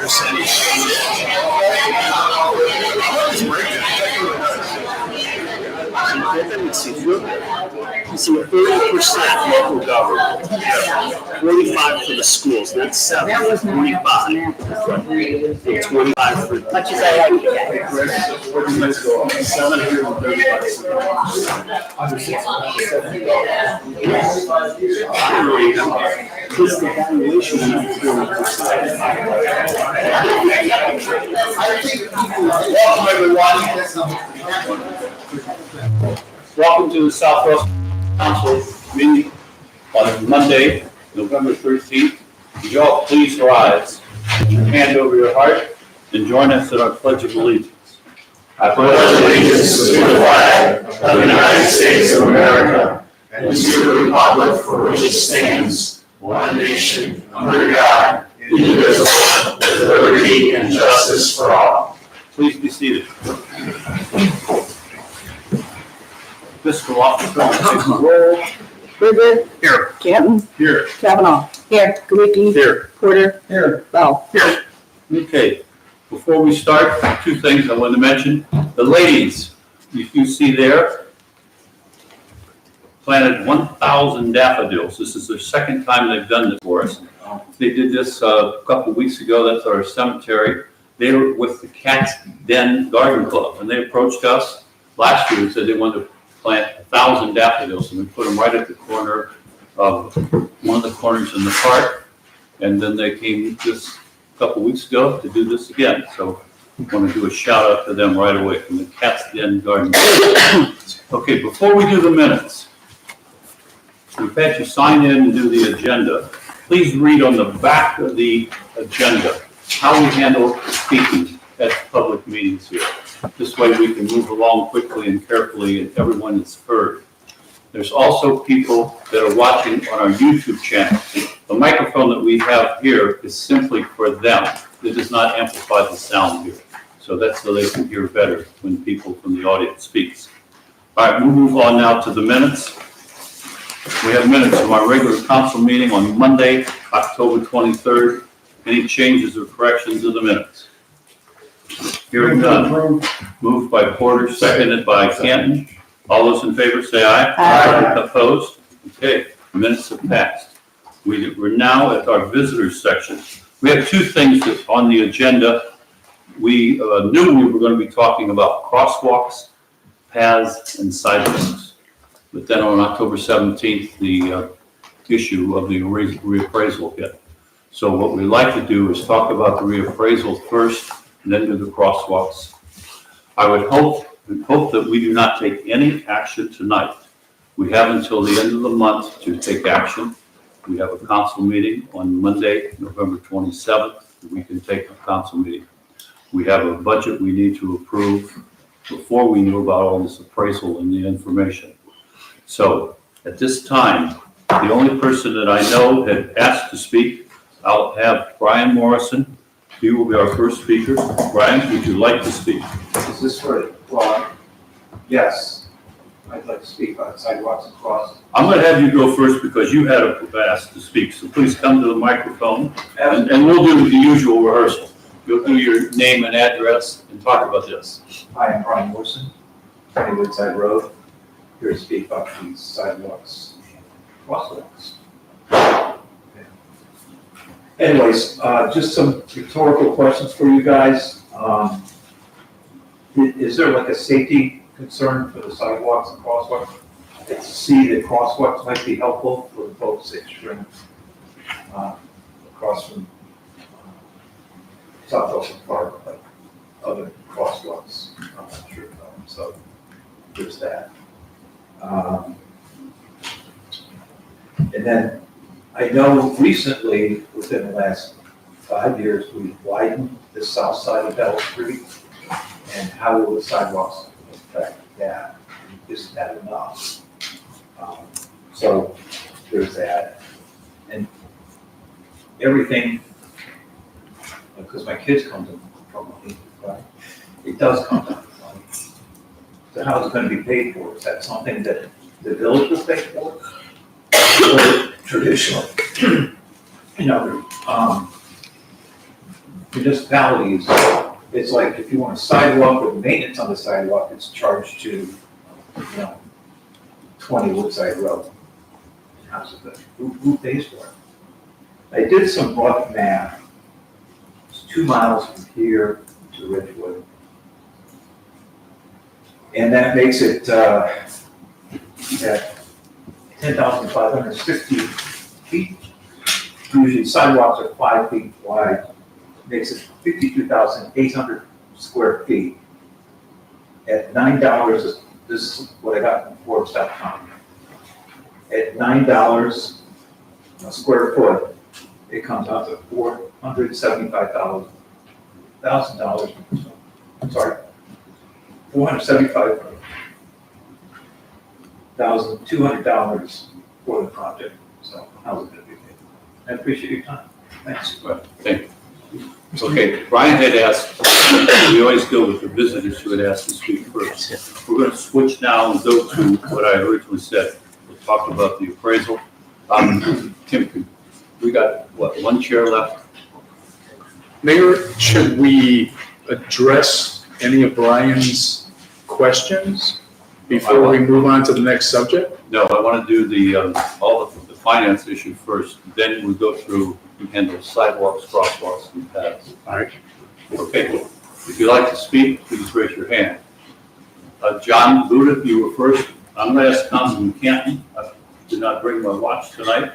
See, 30% local government, 45 for the schools, that's 7, 25. 25 for. Much as I like you guys. 735. Because the valuation is 40%. Welcome to the Southwest Council meeting on Monday, November 13th. Would you all please rise and hand over your heart and join us in our Pledge of Allegiance. I pledge allegiance to the flag of the United States of America and to the republic for which it stands, one nation, under God, indivisible, with liberty and justice for all. Please be seated. Fiscal officer, take the roll. Berger. Here. Canton. Here. Kavanaugh. Here. Kawicki. Here. Porter. Here. Bell. Here. Okay. Before we start, two things I want to mention. The ladies, you see there, planted 1,000 daffodils. This is their second time they've done this for us. They did this a couple of weeks ago. That's our cemetery. They were with the Cat's Den Garden Club, and they approached us last year and said they wanted to plant 1,000 daffodils, and we put them right at the corner of one of the corners in the park. And then they came just a couple weeks ago to do this again. So I want to do a shout out to them right away from the Cat's Den Garden Club. Okay, before we do the minutes, we've had you sign in and do the agenda. Please read on the back of the agenda how we handle speaking at public meetings here. This way we can move along quickly and carefully and everyone is heard. There's also people that are watching on our YouTube channel. The microphone that we have here is simply for them. It does not amplify the sound here. So that's so they can hear better when people from the audience speaks. All right, we'll move on now to the minutes. We have minutes from our regular council meeting on Monday, October 23rd. Any changes or corrections of the minutes? Hearing none. Moved by Porter, seconded by Canton. All those in favor say aye. Aye. Opposed? Okay, minutes have passed. We're now at our visitors section. We have two things on the agenda. We knew we were going to be talking about crosswalks, paths, and sidewalks. But then on October 17th, the issue of the reappraisal hit. So what we'd like to do is talk about the reappraisal first, and then do the crosswalks. I would hope that we do not take any action tonight. We have until the end of the month to take action. We have a council meeting on Monday, November 27th. We can take a council meeting. We have a budget we need to approve before we knew about all this appraisal and the information. So at this time, the only person that I know had asked to speak, I'll have Brian Morrison. He will be our first speaker. Brian, would you like to speak? Is this for, well, yes, I'd like to speak on sidewalks and cross. I'm going to have you go first because you had asked to speak. So please come to the microphone and we'll do the usual rehearsal. You'll do your name and address and talk about this. Hi, I'm Brian Morrison, 20 Woodside Road, here to speak about these sidewalks and crosswalks. Anyways, just some rhetorical questions for you guys. Is there like a safety concern for the sidewalks and crosswalks? I can see that crosswalks might be helpful for the folks that stream across from South Ocean Park, but other crosswalks, I'm not sure about them, so there's that. And then I know recently, within the last 5 years, we've widened the south side of Bell Street. And how will the sidewalks affect that? Isn't that enough? So there's that. And everything, because my kids come to from money, right? It does come down to money. So how is it going to be paid for? Is that something that the village will pay for? Or traditionally, municipalities, it's like if you want a sidewalk with maintenance on the sidewalk, it's charged to, 20 Woodside Road. How's it, who pays for it? I did some rough math. It's 2 miles from here to Ridgewood. And that makes it, at 10,560 feet. Usually sidewalks are 5 feet wide, makes it 52,800 square feet. At $9, this is what I got from Forbes.com. At $9 a square foot, it comes out to $475,000. I'm sorry, $475,200 for the project. So how's it gonna be paid? I appreciate your time. Thanks. Right, thank you. Okay, Brian had asked, we always go with the visitors who had asked to speak first. We're going to switch now and go to what I originally said. We'll talk about the appraisal. Tim, we got, what, 1 chair left? Mayor, should we address any of Brian's questions before we move on to the next subject? No, I want to do all the finance issue first, then we go through and handle sidewalks, crosswalks, and paths. All right. Okay, if you'd like to speak, please raise your hand. John Buda, you were first. I'm going to ask Councilman Canton. I did not bring my watch tonight.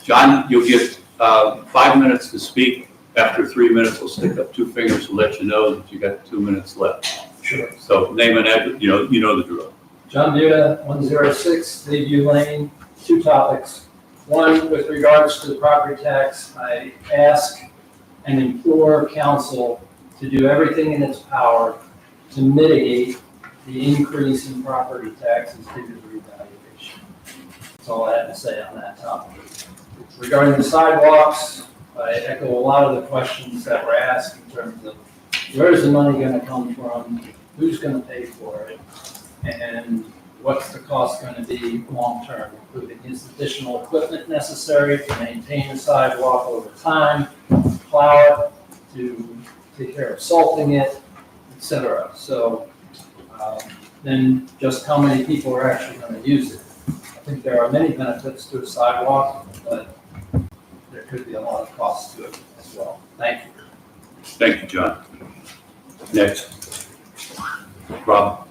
John, you'll get 5 minutes to speak. After 3 minutes, we'll stick up 2 fingers to let you know that you got 2 minutes left. Sure. So name and address, you know the drill. John Buda, 106 Bayview Lane. 2 topics. One, with regards to the property tax, I ask and implore council to do everything in its power to mitigate the increase in property taxes due to the revaluation. That's all I have to say on that topic. Regarding the sidewalks, I echo a lot of the questions that were asked in terms of where is the money going to come from, who's going to pay for it, and what's the cost going to be long-term, including is additional equipment necessary to maintain the sidewalk over time, plow it, to take care of salting it, etc. So then just how many people are actually going to use it? I think there are many benefits to a sidewalk, but there could be a lot of costs to it as well. Thank you. Thank you, John. Next. Rob.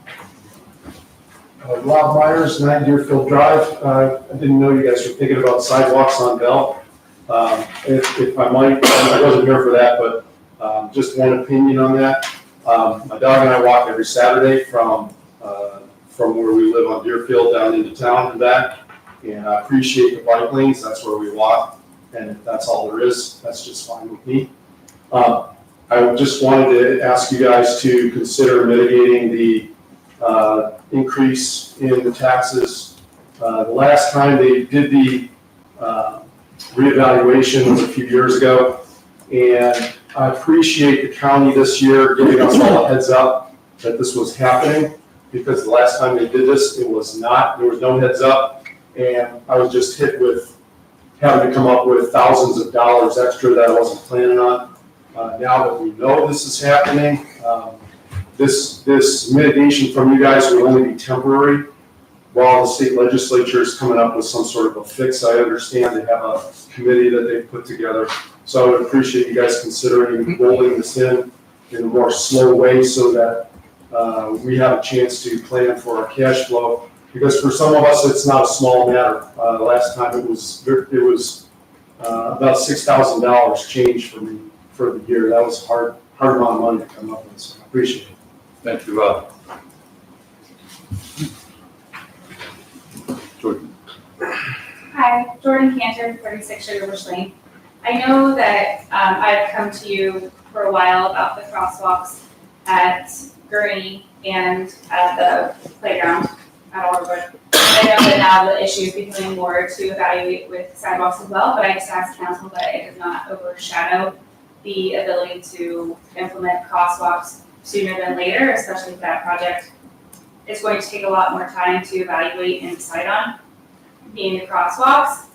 Rob Myers, 9 Deerfield Drive. I didn't know you guys were thinking about sidewalks on Bell. If I might, I wasn't here for that, but just one opinion on that. My dog and I walk every Saturday from where we live on Deerfield down into town and back. And I appreciate the bike lanes. That's where we walk. And if that's all there is, that's just fine with me. I just wanted to ask you guys to consider mitigating the increase in the taxes. The last time they did the reevaluation was a few years ago, and I appreciate the county this year giving us all a heads up that this was happening, because the last time they did this, there was no heads up, and I was just hit with having to come up with thousands of dollars extra that I wasn't planning on. Now that we know this is happening, this mitigation from you guys will only be temporary while the state legislature is coming up with some sort of a fix. I understand they have a committee that they've put together. So I would appreciate you guys considering rolling this in a more slow way so that we have a chance to plan for our cash flow. Because for some of us, it's not a small matter. The last time it was about $6,000 change for me for the year. That was a hard amount of money to come up with, so I appreciate it. Thank you, Rob. Jordan. Hi, Jordan Cantor, 36 Sugarbush Lane. I know that I've come to you for a while about the crosswalks at Gurney and at the playground at Alderwood. I know that now the issue is becoming more to evaluate with sidewalks as well, but I just asked council that it does not overshadow the ability to implement crosswalks sooner than later, especially if that project is going to take a lot more time to evaluate and decide on, being the sidewalks.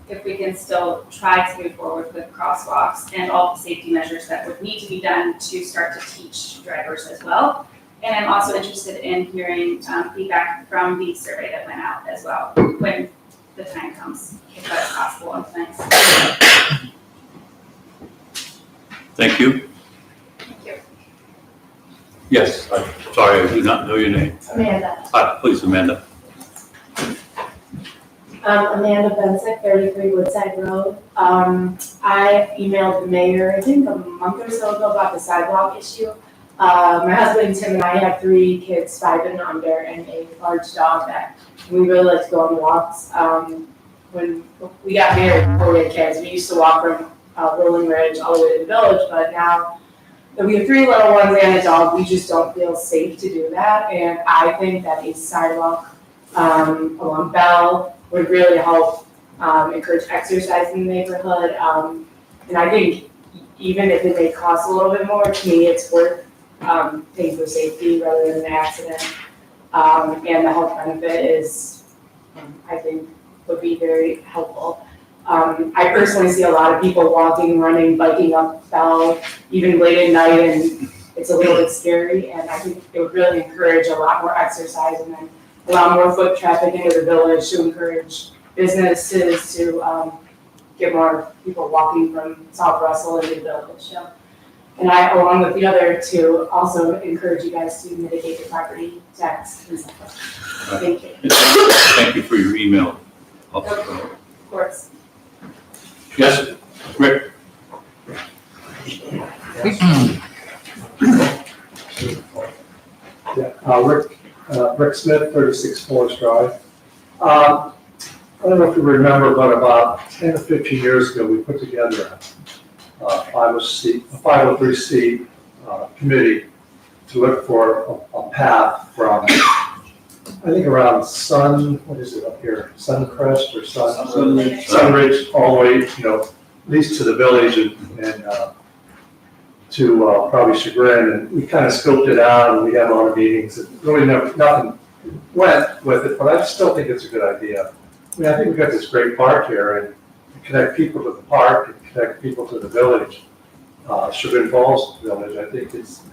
if we can still try to move forward with crosswalks and all the safety measures that would need to be done to start to teach drivers as well. And I'm also interested in hearing feedback from the survey that went out as well, when the time comes, if that's possible. And thanks. Thank you. Thank you. Yes, I'm sorry, I do not know your name. Amanda. Hi, please, Amanda. Amanda Bensick, 33 Woodside Road. I emailed the mayor, I think a month or so ago, about the sidewalk issue. My husband Tim and I have 3 kids, 5 and under, and a large dog that we really like to go on walks. When we got married before we had kids, we used to walk from Rolling Ridge all the way to the village, but now that we have 3 little ones and a dog, we just don't feel safe to do that. And I think that a sidewalk along Bell would really help encourage exercise in the neighborhood. And I think even if it may cost a little bit more, to me, it's worth paying for safety rather than an accident. And the health benefit is, I think, would be very helpful. I personally see a lot of people walking, running, biking up Bell, even late at night, and it's a little bit scary. And I think it would really encourage a lot more exercise and then allow more foot traffic into the village to encourage businesses to get more people walking from South Russell into the village. So, and I, along with the other 2, also encourage you guys to mitigate the property tax and stuff. Thank you. Thank you for your email. Of course. Yes, Rick? Rick Smith, 36 Forest Drive. I don't know if you remember, but about 10 or 15 years ago, we put together a 503C committee to look for a path from, I think around what is it up here? Suncrest or Sunridge, all the way, at least to the village and to probably Chagrin. And we kind of scoped it out, and we had a lot of meetings. And really nothing went with it, but I still think it's a good idea. I mean, I think we've got this great park here, and connect people to the park and connect people to the village. Chagrin Falls Village, I think it's,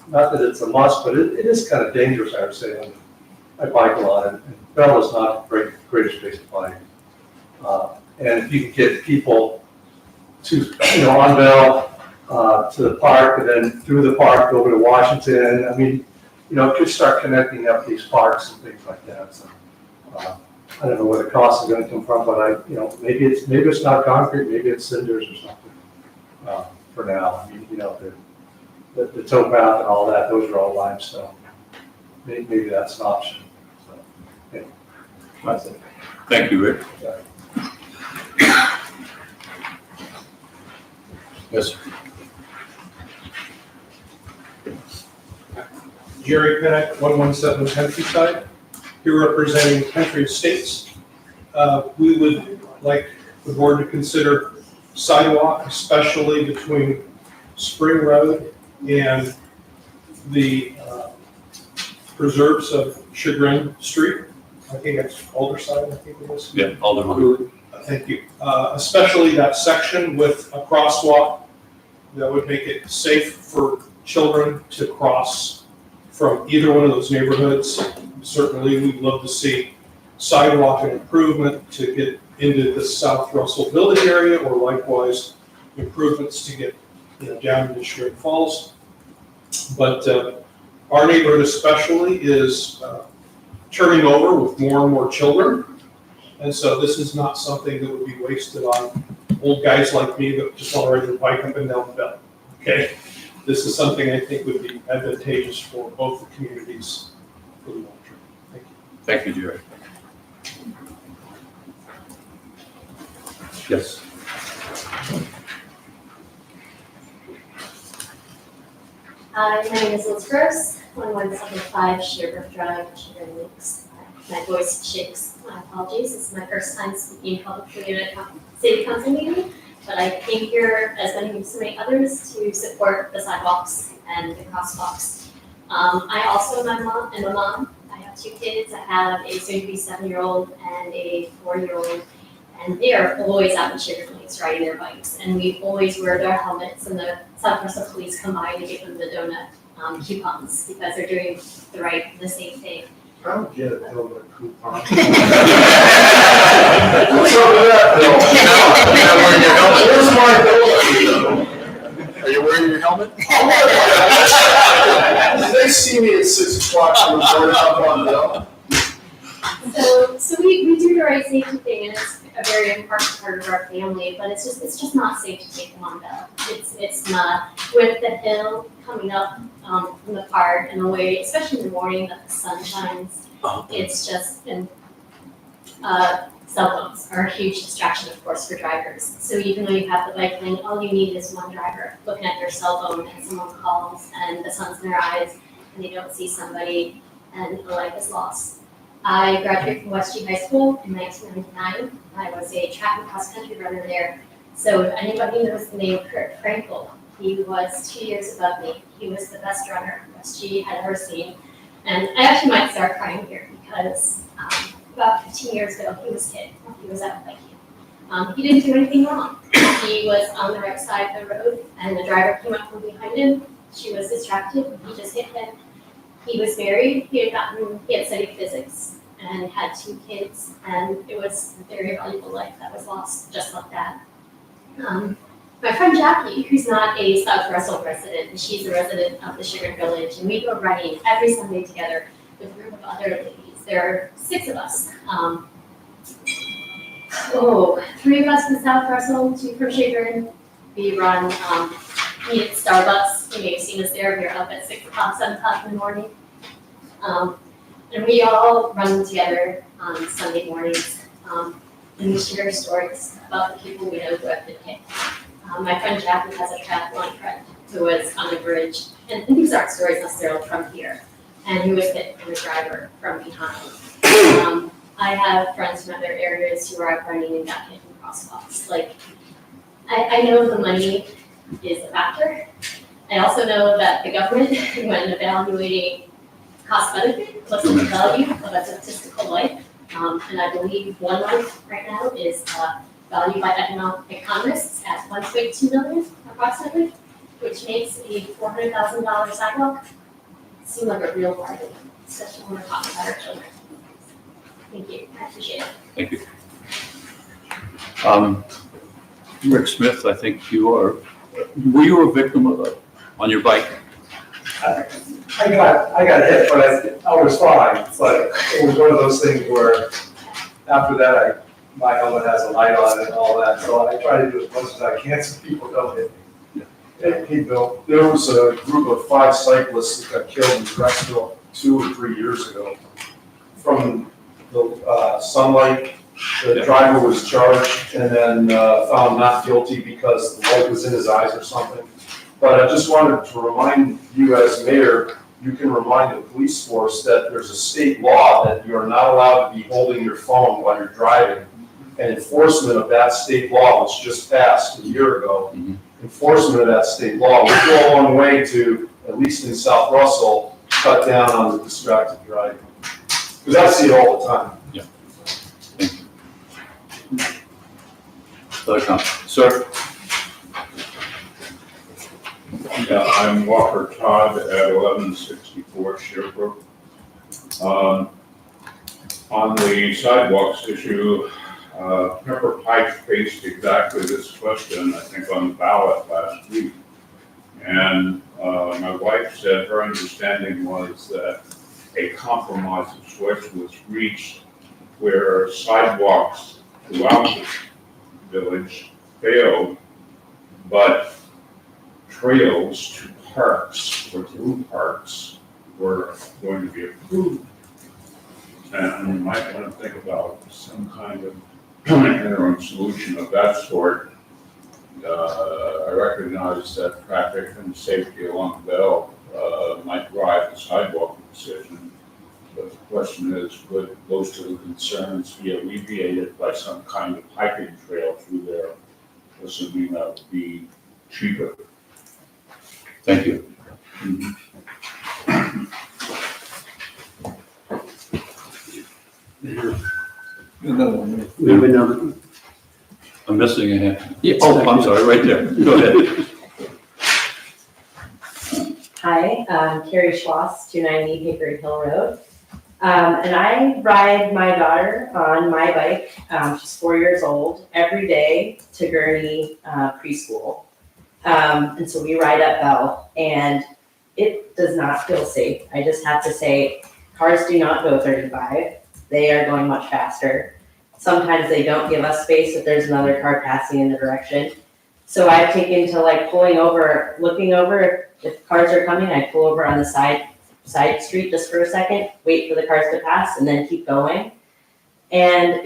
not that it's a must, but it is kind of dangerous, I would say. I bike a lot, and Bell is not a great space to bike. And if you can get people to, on Bell, to the park, and then through the park over to Washington, I mean, it could start connecting up these parks and things like that. So, I don't know where the cost is gonna come from, but maybe it's not concrete, maybe it's cinders or something, for now. I mean, the towpath and all that, those are all limestone. Maybe that's an option. So, yeah, that's it. Thank you, Rick. Yes, sir. Jerry Pennock, 117 Countryside, here representing Country Estates. We would like the board to consider sidewalk, especially between Spring Road and the preserves of Chagrin Street. I think it's Alderside, I think it was. Yeah, Alderman. Thank you. Especially that section with a crosswalk that would make it safe for children to cross from either one of those neighborhoods. Certainly, we'd love to see sidewalk and improvement to get into the South Russell Village area, or likewise improvements to get down into Chagrin Falls. But our neighborhood especially is turning over with more and more children. And so this is not something that would be wasted on old guys like me that just want to ride their bike up and down the belt. Okay? This is something I think would be advantageous for both the communities for the long term. Thank you. Thank you, Jerry. Yes. My name is Liz Gross, 1175 Shearbrook Drive, Chagrin Lakes. My voice shakes. My apologies. This is my first time speaking publicly at a city council meeting, but I came here, as so many others, to support the sidewalks and the crosswalks. I also am a mom. I have 2 kids. I have a soon-to-be 7-year-old and a 4-year-old. And they are always out in Sugar Lakes riding their bikes, and we always wear their helmets, and the South Russell police come by to give them the donut coupons, because they're doing the same thing. I don't get it, Bill, but coupon. What's up with that, Bill? Are you wearing your helmet? They see me at 6 o'clock, I'm going up on Bill. So we do the right safety thing, and it's a very important part of our family, but it's just not safe to take them on Bell. It's not, with the hill coming up from the park and the way, especially in the morning that the sun shines, it's just, and cell phones are a huge distraction, of course, for drivers. So even though you have the bike lane, all you need is one driver looking at their cell phone, and someone calls and the sun's in their eyes and they don't see somebody, and a life is lost. I graduated from West G High School in 1999. I was a track and cross country runner there. So if anybody knows the name Kurt Frankel, he was 2 years above me. He was the best runner West G had ever seen. And I actually might start crying here because about 15 years ago, he was hit. He was out biking. He didn't do anything wrong. He was on the right side of the road, and the driver came up from behind him. She was distracted. He just hit him. He was married. He had studied physics and had 2 kids, and it was a very valuable life that was lost just like that. My friend Jackie, who's not a South Russell resident, she's a resident of the Sugar Village, and we go running every Sunday together with a group of other ladies. There are 6 of us. 3 of us from South Russell, 2 from Sugar. We run, meet at Starbucks. You may have seen us there. We're up at 6 o'clock, 7 o'clock in the morning. And we all run together on Sunday mornings. And we share stories about the people we know who have been hit. My friend Jackie has a triathlon friend who was on the bridge, and these aren't stories necessarily from here, and who was hit from a driver from behind. I have friends from other areas who are out running and got hit in crosswalks. Like, I know the money is a factor. I also know that the government, when evaluating cost benefit, looks at the value of a statistical life. And I believe 1 life right now is valued by economists at $1.2 million approximately, which makes a $400,000 sidewalk seem like a real bargain, especially when we're talking about our children. Thank you, I appreciate it. Thank you. Rick Smith, I think were you a victim of on your bike? I got hit, but I was fine, but it was one of those things where after that, my helmet has a light on it and all that, so I try to do as much as I can so people don't hit me. Hey, Bill, there was a group of 5 cyclists that got killed in Drexel 2 or 3 years ago. From the sunlight, the driver was charged and then found not guilty because the light was in his eyes or something. But I just wanted to remind you as mayor, you can remind the police force that there's a state law that you are not allowed to be holding your phone while you're driving. And enforcement of that state law, which just passed a year ago, enforcement of that state law would go a long way to, at least in South Russell, cut down on the distracted driving. Because I see it all the time. Yeah. Thank you. Other comments? Sir? Yeah, I'm Walker Todd at 1164 Sherbrooke. On the sidewalks issue, Pepper Pike faced exactly this question, I think, on the ballot last week. And my wife said her understanding was that a compromise of sorts was reached where sidewalks throughout the village failed, but trails to parks or through parks were going to be approved. And we might want to think about some kind of interim solution of that sort. I recognize that traffic and safety along Bell might drive the sidewalk decision. But the question is, could those 2 concerns be alleviated by some kind of hiking trail through there, assuming that would be cheaper? Thank you. I'm missing a hand. Oh, I'm sorry, right there. Go ahead. Hi, I'm Carrie Schloss, 290 Hickory Hill Road. And I ride my daughter on my bike, she's 4 years old, every day to Gurney preschool. And so we ride up Bell, and it does not feel safe. I just have to say, cars do not go 35. They are going much faster. Sometimes they don't give us space if there's another car passing in the direction. So I've taken to like pulling over, looking over, if cars are coming, I pull over on the side street just for a second, wait for the cars to pass, and then keep going. And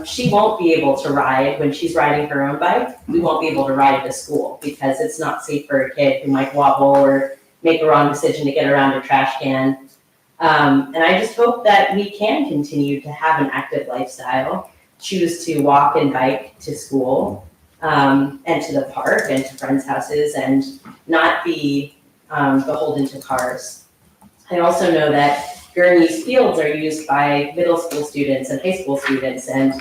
she won't be able to ride when she's riding her own bike. We won't be able to ride to school because it's not safe for a kid who might wobble or make a wrong decision to get around a trash can. And I just hope that we can continue to have an active lifestyle, choose to walk and bike to school, and to the park and to friends' houses, and not be beholden to cars. I also know that Gurney's fields are used by middle school students and high school students, and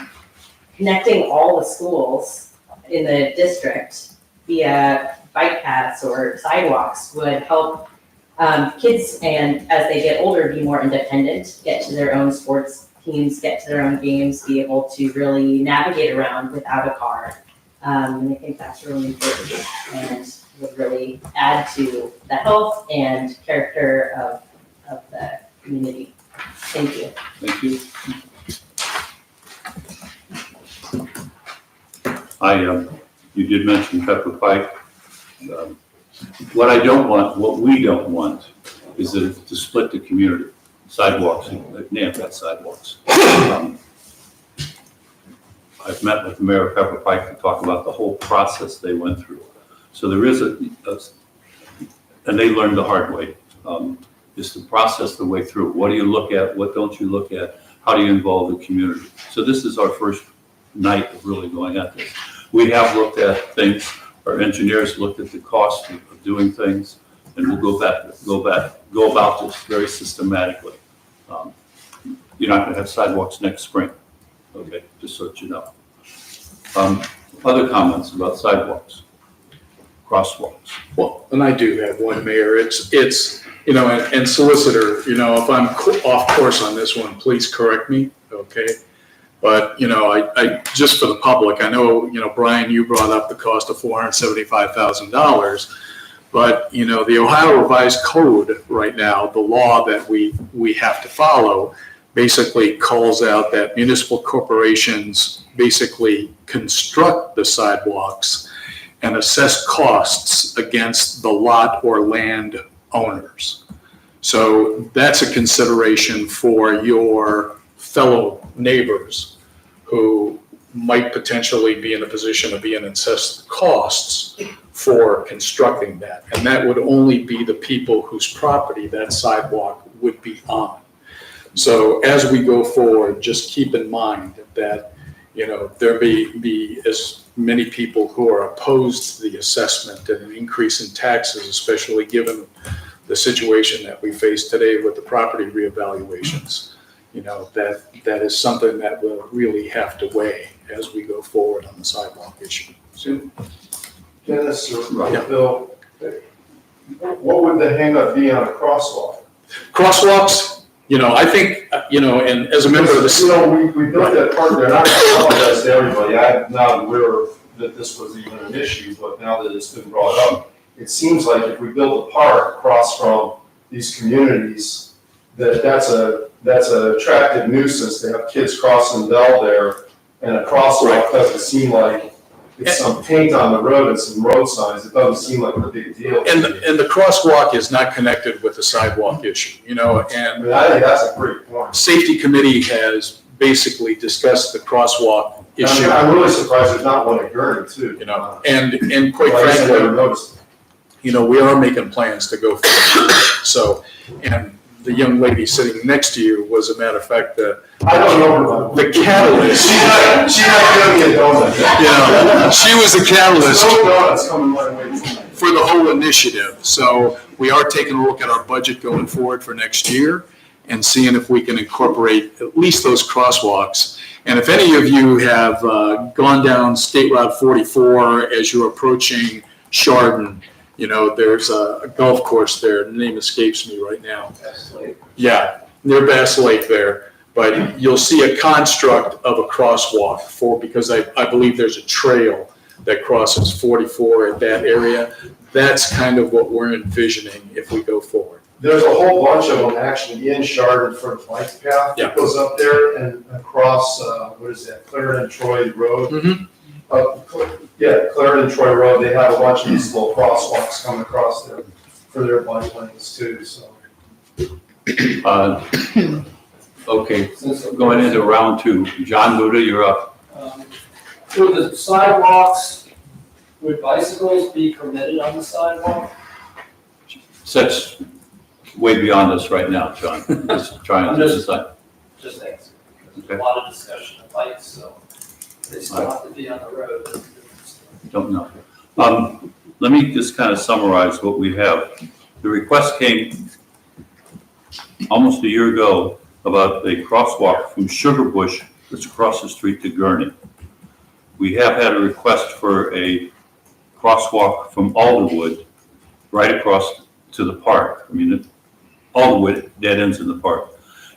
connecting all the schools in the district via bike paths or sidewalks would help kids, and as they get older, be more independent, get to their own sports teams, get to their own games, be able to really navigate around without a car. And I think that's really important and would really add to the health and character of the community. Thank you. Thank you. You did mention Pepper Pike. What I don't want, what we don't want, is to split the community. Sidewalks, they've got sidewalks. I've met with the mayor of Pepper Pike to talk about the whole process they went through. So there is and they learned the hard way, is to process the way through. What do you look at? What don't you look at? How do you involve the community? So this is our first night of really going at this. We have looked at things. Our engineers looked at the cost of doing things, and we'll go about this very systematically. You're not going to have sidewalks next spring. Okay, just so that you know. Other comments about sidewalks, crosswalks? Well, and I do have one, Mayor. It's and solicitor, if I'm off course on this one, please correct me, okay? But, I just for the public, I know, Brian, you brought up the cost of $475,000. But, the Ohio Revised Code right now, the law that we have to follow, basically calls out that municipal corporations basically construct the sidewalks and assess costs against the lot or land owners. So that's a consideration for your fellow neighbors who might potentially be in a position of being assessed costs for constructing that. And that would only be the people whose property that sidewalk would be on. So as we go forward, just keep in mind that, there may be as many people who are opposed to the assessment and an increase in taxes, especially given the situation that we face today with the property reevaluations. That is something that we'll really have to weigh as we go forward on the sidewalk issue. So, Dennis or Bill, what would the hang up be on a crosswalk? Crosswalks, I think, and as a member of the. We built that park there, and I apologize to everybody, I'm not aware that this was even an issue, but now that it's been brought up, it seems like if we build a park across from these communities, that's an attractive nuisance to have kids crossing Bell there, and a crosswalk doesn't seem like it's some paint on the road and some road signs. It doesn't seem like a big deal. And the crosswalk is not connected with the sidewalk issue, and I think that's a great point. Safety committee has basically discussed the crosswalk issue. I'm really surprised there's not one at Gurney too. And quite frankly, we are making plans to go forward. So, and the young lady sitting next to you was, a matter of fact, the catalyst. She's not giving me a donut. She was the catalyst No donuts coming my way tonight. for the whole initiative. So we are taking a look at our budget going forward for next year and seeing if we can incorporate at least those crosswalks. And if any of you have gone down State Route 44 as you're approaching Chardon, you know, there's a golf course there. The name escapes me right now. Yeah, near Bass Lake there. But you'll see a construct of a crosswalk because I believe there's a trail that crosses 44 at that area. That's kind of what we're envisioning if we go forward. There's a whole bunch of them actually in Chardon for the bike path Yeah. that goes up there and across, what is that, Clarendon Troy Road? Yeah, Clarendon Troy Road, they have a bunch of these little crosswalks coming across there for their bike lanes too, so. Okay, going into round two. John Buda, you're up. For the sidewalks, would bicycles be permitted on the sidewalk? That's way beyond us right now, John. Just trying to decide. Just asking. There's a lot of discussion of bikes, so they still have to be on the road. Don't know. Let me just kind of summarize what we have. The request came almost a year ago about a crosswalk from Sugar Bush that's across the street to Gurney. We have had a request for a crosswalk from Alderwood right across to the park. I mean, Alderwood dead ends in the park.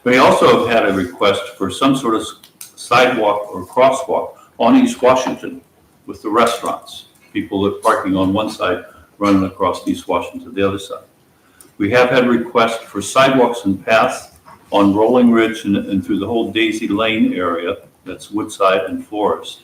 We also have had a request for some sort of sidewalk or crosswalk on East Washington with the restaurants. People are parking on one side, running across East Washington the other side. We have had requests for sidewalks and paths on Rolling Ridge and through the whole Daisy Lane area, that's Woodside and Forest.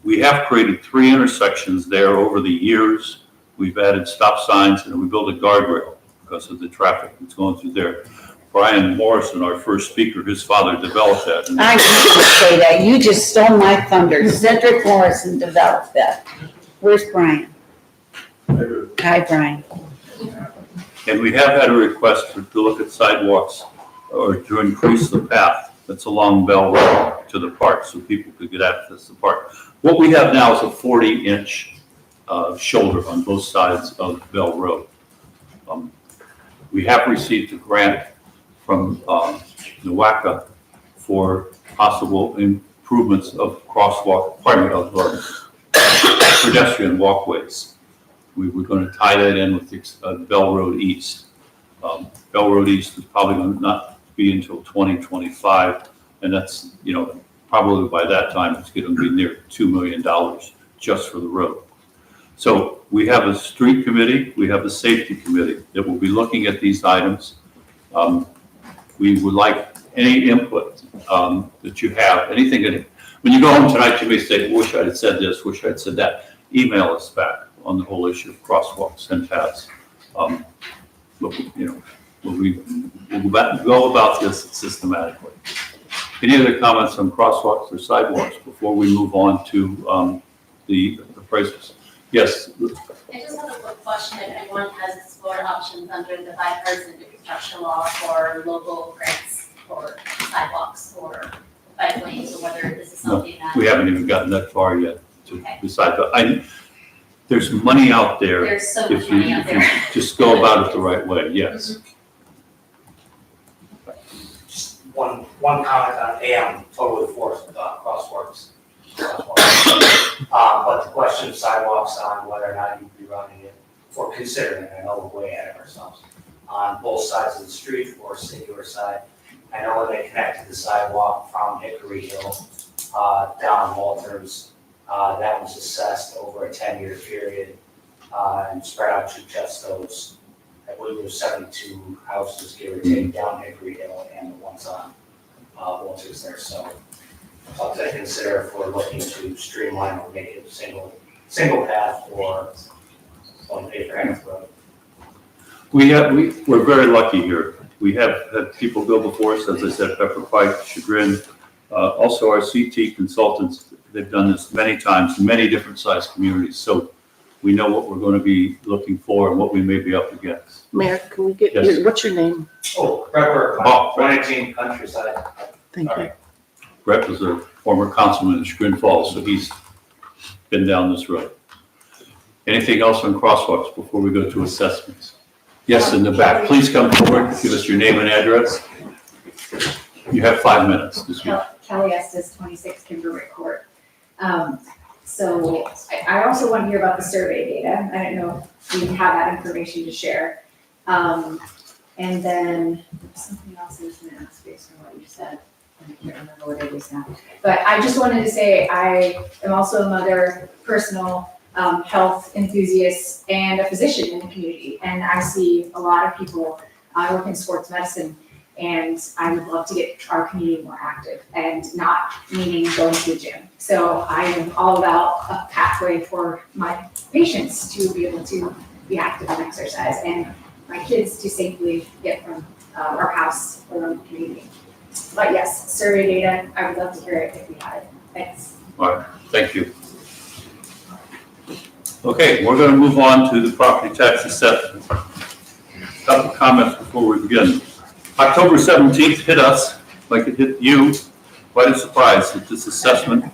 We have created 3 intersections there over the years. We've added stop signs and we built a guardrail because of the traffic that's going through there. Brian Morrison, our first speaker, his father developed that. I was going to say that. You just stole my thunder. Cedric Morrison developed that. Where's Brian? Hi, Brian. And we have had a request to look at sidewalks or to increase the path that's along Bell Road to the park so people could get access to the park. What we have now is a 40-inch shoulder on both sides of Bell Road. We have received a grant from NWACA for possible improvements of pedestrian walkways. We were going to tie that in with the Bell Road East. Bell Road East is probably going to not be until 2025, and that's, you know, probably by that time it's going to be near $2 million just for the road. So we have a street committee, we have a safety committee that will be looking at these items. We would like any input that you have, anything that, when you go home tonight, you may say, wish I had said this, wish I had said that. Email us back on the whole issue of crosswalks and paths. Look, you know, we'll go about this systematically. Any other comments on crosswalks or sidewalks before we move on to the appraisals? Yes. I just have a quick question. If anyone has explored options under the bipartisan infrastructure law for local grants for sidewalks or bike lanes, or whether this is something that. We haven't even gotten that far yet to decide, but there's money out there. There's so much money out If you there. just go about it the right way, yes. Just one comment on A, I'm totally for crosswalks. But the question of sidewalks on whether or not you'd be running it, or considering it, I know we're way ahead of ourselves, on both sides of the street or singular side. I know when they connected the sidewalk from Hickory Hill down Walters, that was assessed over a 10-year period and spread out to just those, I believe there was 72 houses, give or take, down Hickory Hill and the ones on Walters there. So something to consider if we're looking to streamline or make it a single path or one paper end road. We're very lucky here. We have had people go before us, as I said, Pepper Pike, Chagrin, also our CT consultants. They've done this many times in many different sized communities. So we know what we're going to be looking for and what we may be up against. Mayor, can we get, Yes. what's your name? Oh, Trevor, 118 Countryside. Thank you. Brett was a former councilman in Chagrin Falls, so he's been down this road. Anything else on crosswalks before we go to assessments? Yes, in the back. Please come forward, give us your name and address. You have 5 minutes. Kelly Estes, 26 Kimberwick Court. So I also want to hear about the survey data. I don't know if you have that information to share. And then something else I was going to ask based on what you said. I can't remember what it is now. But I just wanted to say I am also a mother, personal health enthusiast, and a physician in the community. And I see a lot of people, I work in sports medicine, and I would love to get our community more active, and not meaning going to the gym. So I am all about a pathway for my patients to be able to be active and exercise, and my kids to safely get from our house around the community. But yes, survey data, I would love to hear it if we had it. Thanks. All right, thank you. Okay, we're going to move on to the property tax assessment. Couple comments before we begin. October 17th hit us like it hit you. Quite a surprise that this assessment,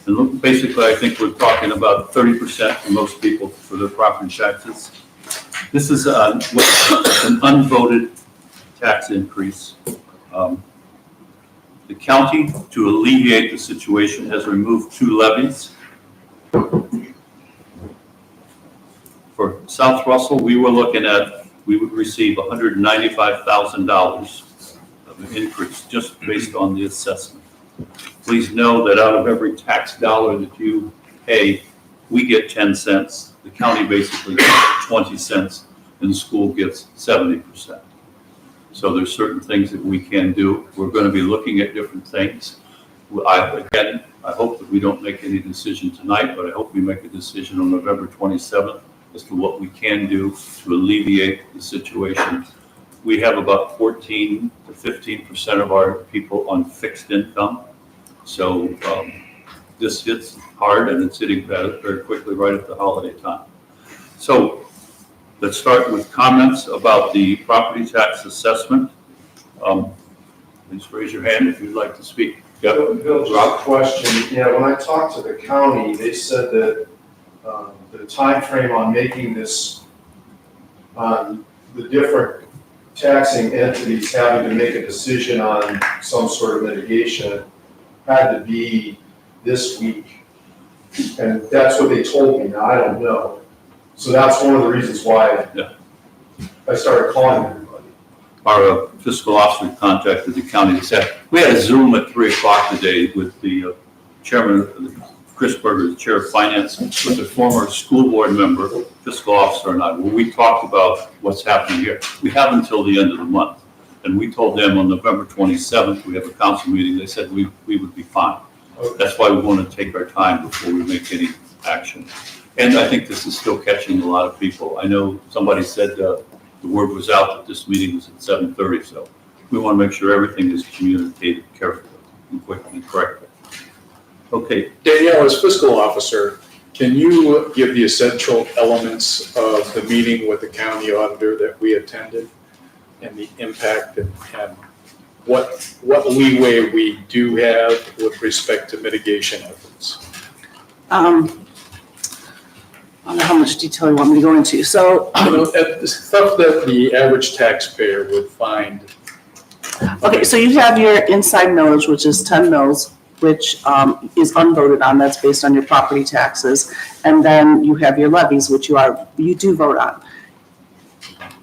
and basically I think we're talking about 30% for most people for their property taxes. This is an unvoted tax increase. The county, to alleviate the situation, has removed 2 levies. For South Russell, we would receive $195,000 of an increase just based on the assessment. Please know that out of every tax dollar that you pay, we get 10 cents. The county basically gets 20 cents, and the school gets 70%. So there's certain things that we can do. We're going to be looking at different things. I hope that we don't make any decision tonight, but I hope we make a decision on November 27th as to what we can do to alleviate the situation. We have about 14 to 15% of our people on fixed income. So this hits hard, and it's hitting very quickly right at the holiday time. So let's start with comments about the property tax assessment. Please raise your hand if you'd like to speak. Bill, just a question. Yeah, when I talked to the county, they said that the time frame on making this, on the different taxing entities having to make a decision on some sort of mitigation had to be this week. And that's what they told me. Now, I don't know. So that's one of the reasons why I started calling everybody. Our fiscal officer contacted the county and said, we had a Zoom at 3 o'clock today with the chairman, Chris Berger, the chair of finance, with a former school board member, fiscal officer, and I. Well, we talked about what's happening here. We have until the end of the month. And we told them on November 27th, we have a council meeting. They said we would be fine. That's why we want to take our time before we make any action. And I think this is still catching a lot of people. I know somebody said the word was out that this meeting was at 7:30, so we want to make sure everything is communicated carefully and quickly and correctly. Okay. Danielle, as fiscal officer, can you give the essential elements of the meeting with the county auditor that we attended and the impact and what leeway we do have with respect to mitigation efforts? I don't know how much detail you want me to go into. So, stuff that the average taxpayer would find. Okay, so you have your inside millage, which is 10 mils, which is unvoted on. That's based on your property taxes. And then you have your levies, which you do vote on.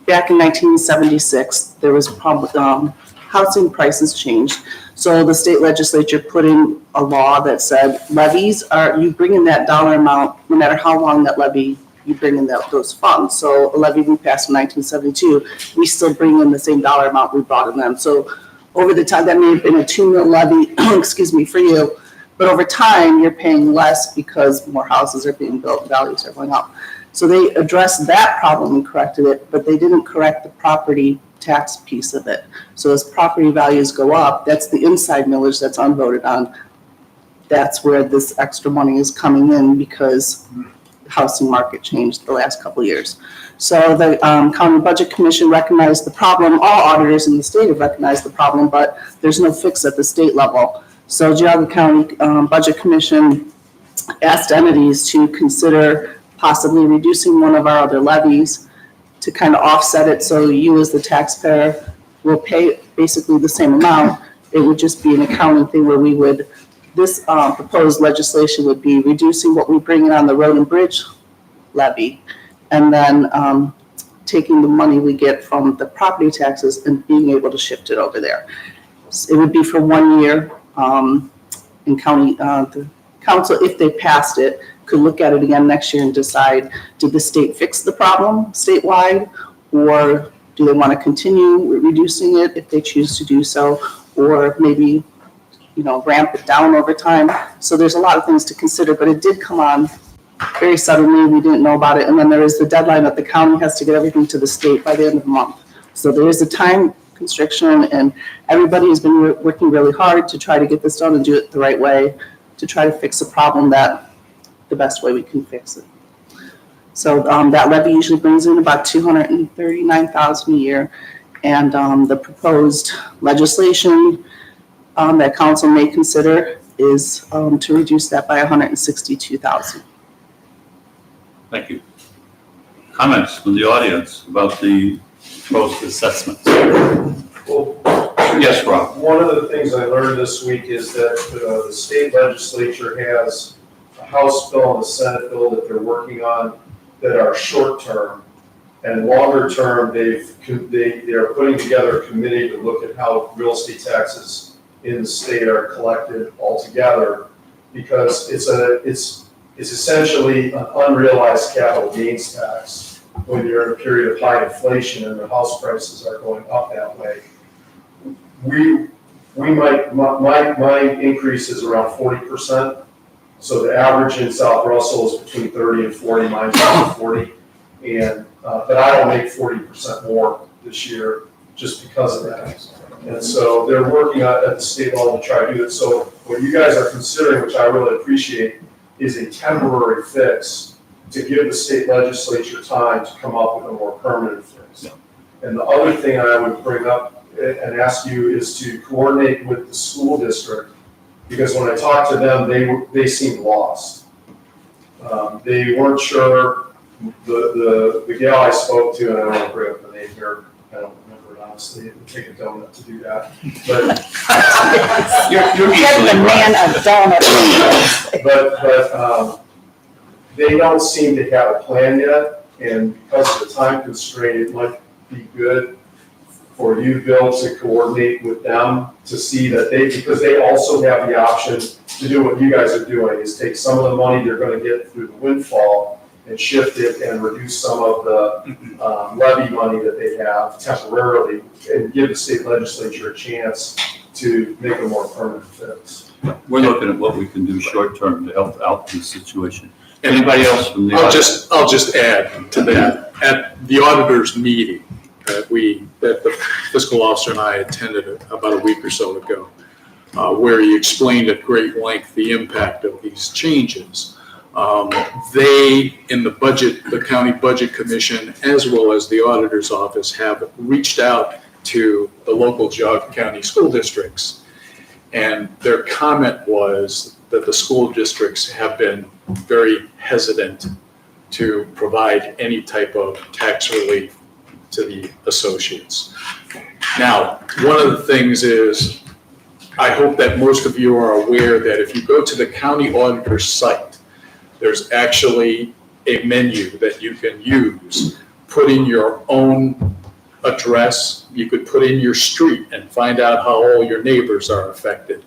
Back in 1976, there was housing prices changed. So the state legislature put in a law that said levies you bring in that dollar amount, no matter how long that levy, you bring in those funds. So a levy we passed in 1972, we still bring in the same dollar amount we brought in them. So over the time, that may have been a 2 mil levy, excuse me, for you. But over time, you're paying less because more houses are being built, values are going up. So they addressed that problem and corrected it, but they didn't correct the property tax piece of it. So as property values go up, that's the inside millage that's unvoted on. That's where this extra money is coming in because the housing market changed the last couple of years. So the County Budget Commission recognized the problem. All auditors in the state have recognized the problem, but there's no fix at the state level. So Geauga County Budget Commission asked entities to consider possibly reducing one of our other levies to kind of offset it, so you as the taxpayer will pay basically the same amount. It would just be an accounting thing where we would, this proposed legislation would be reducing what we bring in on the road and bridge levy, and then taking the money we get from the property taxes and being able to shift it over there. It would be for 1 year, in county, the council, if they passed it, could look at it again next year and decide, did the state fix the problem statewide? Or do they want to continue reducing it if they choose to do so? Or maybe, ramp it down over time? So there's a lot of things to consider, but it did come on very suddenly. We didn't know about it. And then there is the deadline that the county has to get everything to the state by the end of the month. So there is a time constriction, and everybody has been working really hard to try to get this done and do it the right way, to try to fix a problem that the best way we can fix it. So that levy usually brings in about $239,000 a year, and the proposed legislation that council may consider is to reduce that by $162,000. Thank you. Comments from the audience about the proposed assessments? Well, Yes, Rob. one of the things I learned this week is that the state legislature has a House bill and a Senate bill that they're working on that are short-term. And longer term, they are putting together a committee to look at how real estate taxes in the state are collected altogether, because it's essentially an unrealized capital gains tax when you're in a period of high inflation and the house prices are going up that way. My increase is around 40%. So the average in South Russell is between 30 and 40, mine's around 40. And, but I don't make 40% more this year just because of that. And so they're working at the state level to try to do it. So what you guys are considering, which I really appreciate, is a temporary fix to give the state legislature time to come up with a more permanent fix. And the other thing I would bring up and ask you is to coordinate with the school district, because when I talked to them, they seemed lost. They weren't sure. The gal I spoke to, and I don't want to bring up the name here, I don't remember it honestly, it would take a donut to do that. But You're the man of donuts. But they don't seem to have a plan yet, and because of the time constraint, it might be good for you, Bill, to coordinate with them to see that because they also have the option to do what you guys are doing, is take some of the money they're gonna get through the windfall and shift it and reduce some of the levy money that they have temporarily, and give the state legislature a chance to make a more permanent fix. We're looking at what we can do short-term to help out this situation. Anybody else from the audience? I'll just add to that. At the auditor's meeting that the fiscal officer and I attended about a week or so ago, where he explained at great length the impact of these changes. They, in the budget, the county budget commission, as well as the auditor's office, have reached out to the local Geauga County school districts. And their comment was that the school districts have been very hesitant to provide any type of tax relief to the associates. Now, one of the things is, I hope that most of you are aware that if you go to the county auditor's site, there's actually a menu that you can use. Put in your own address, you could put in your street and find out how all your neighbors are affected.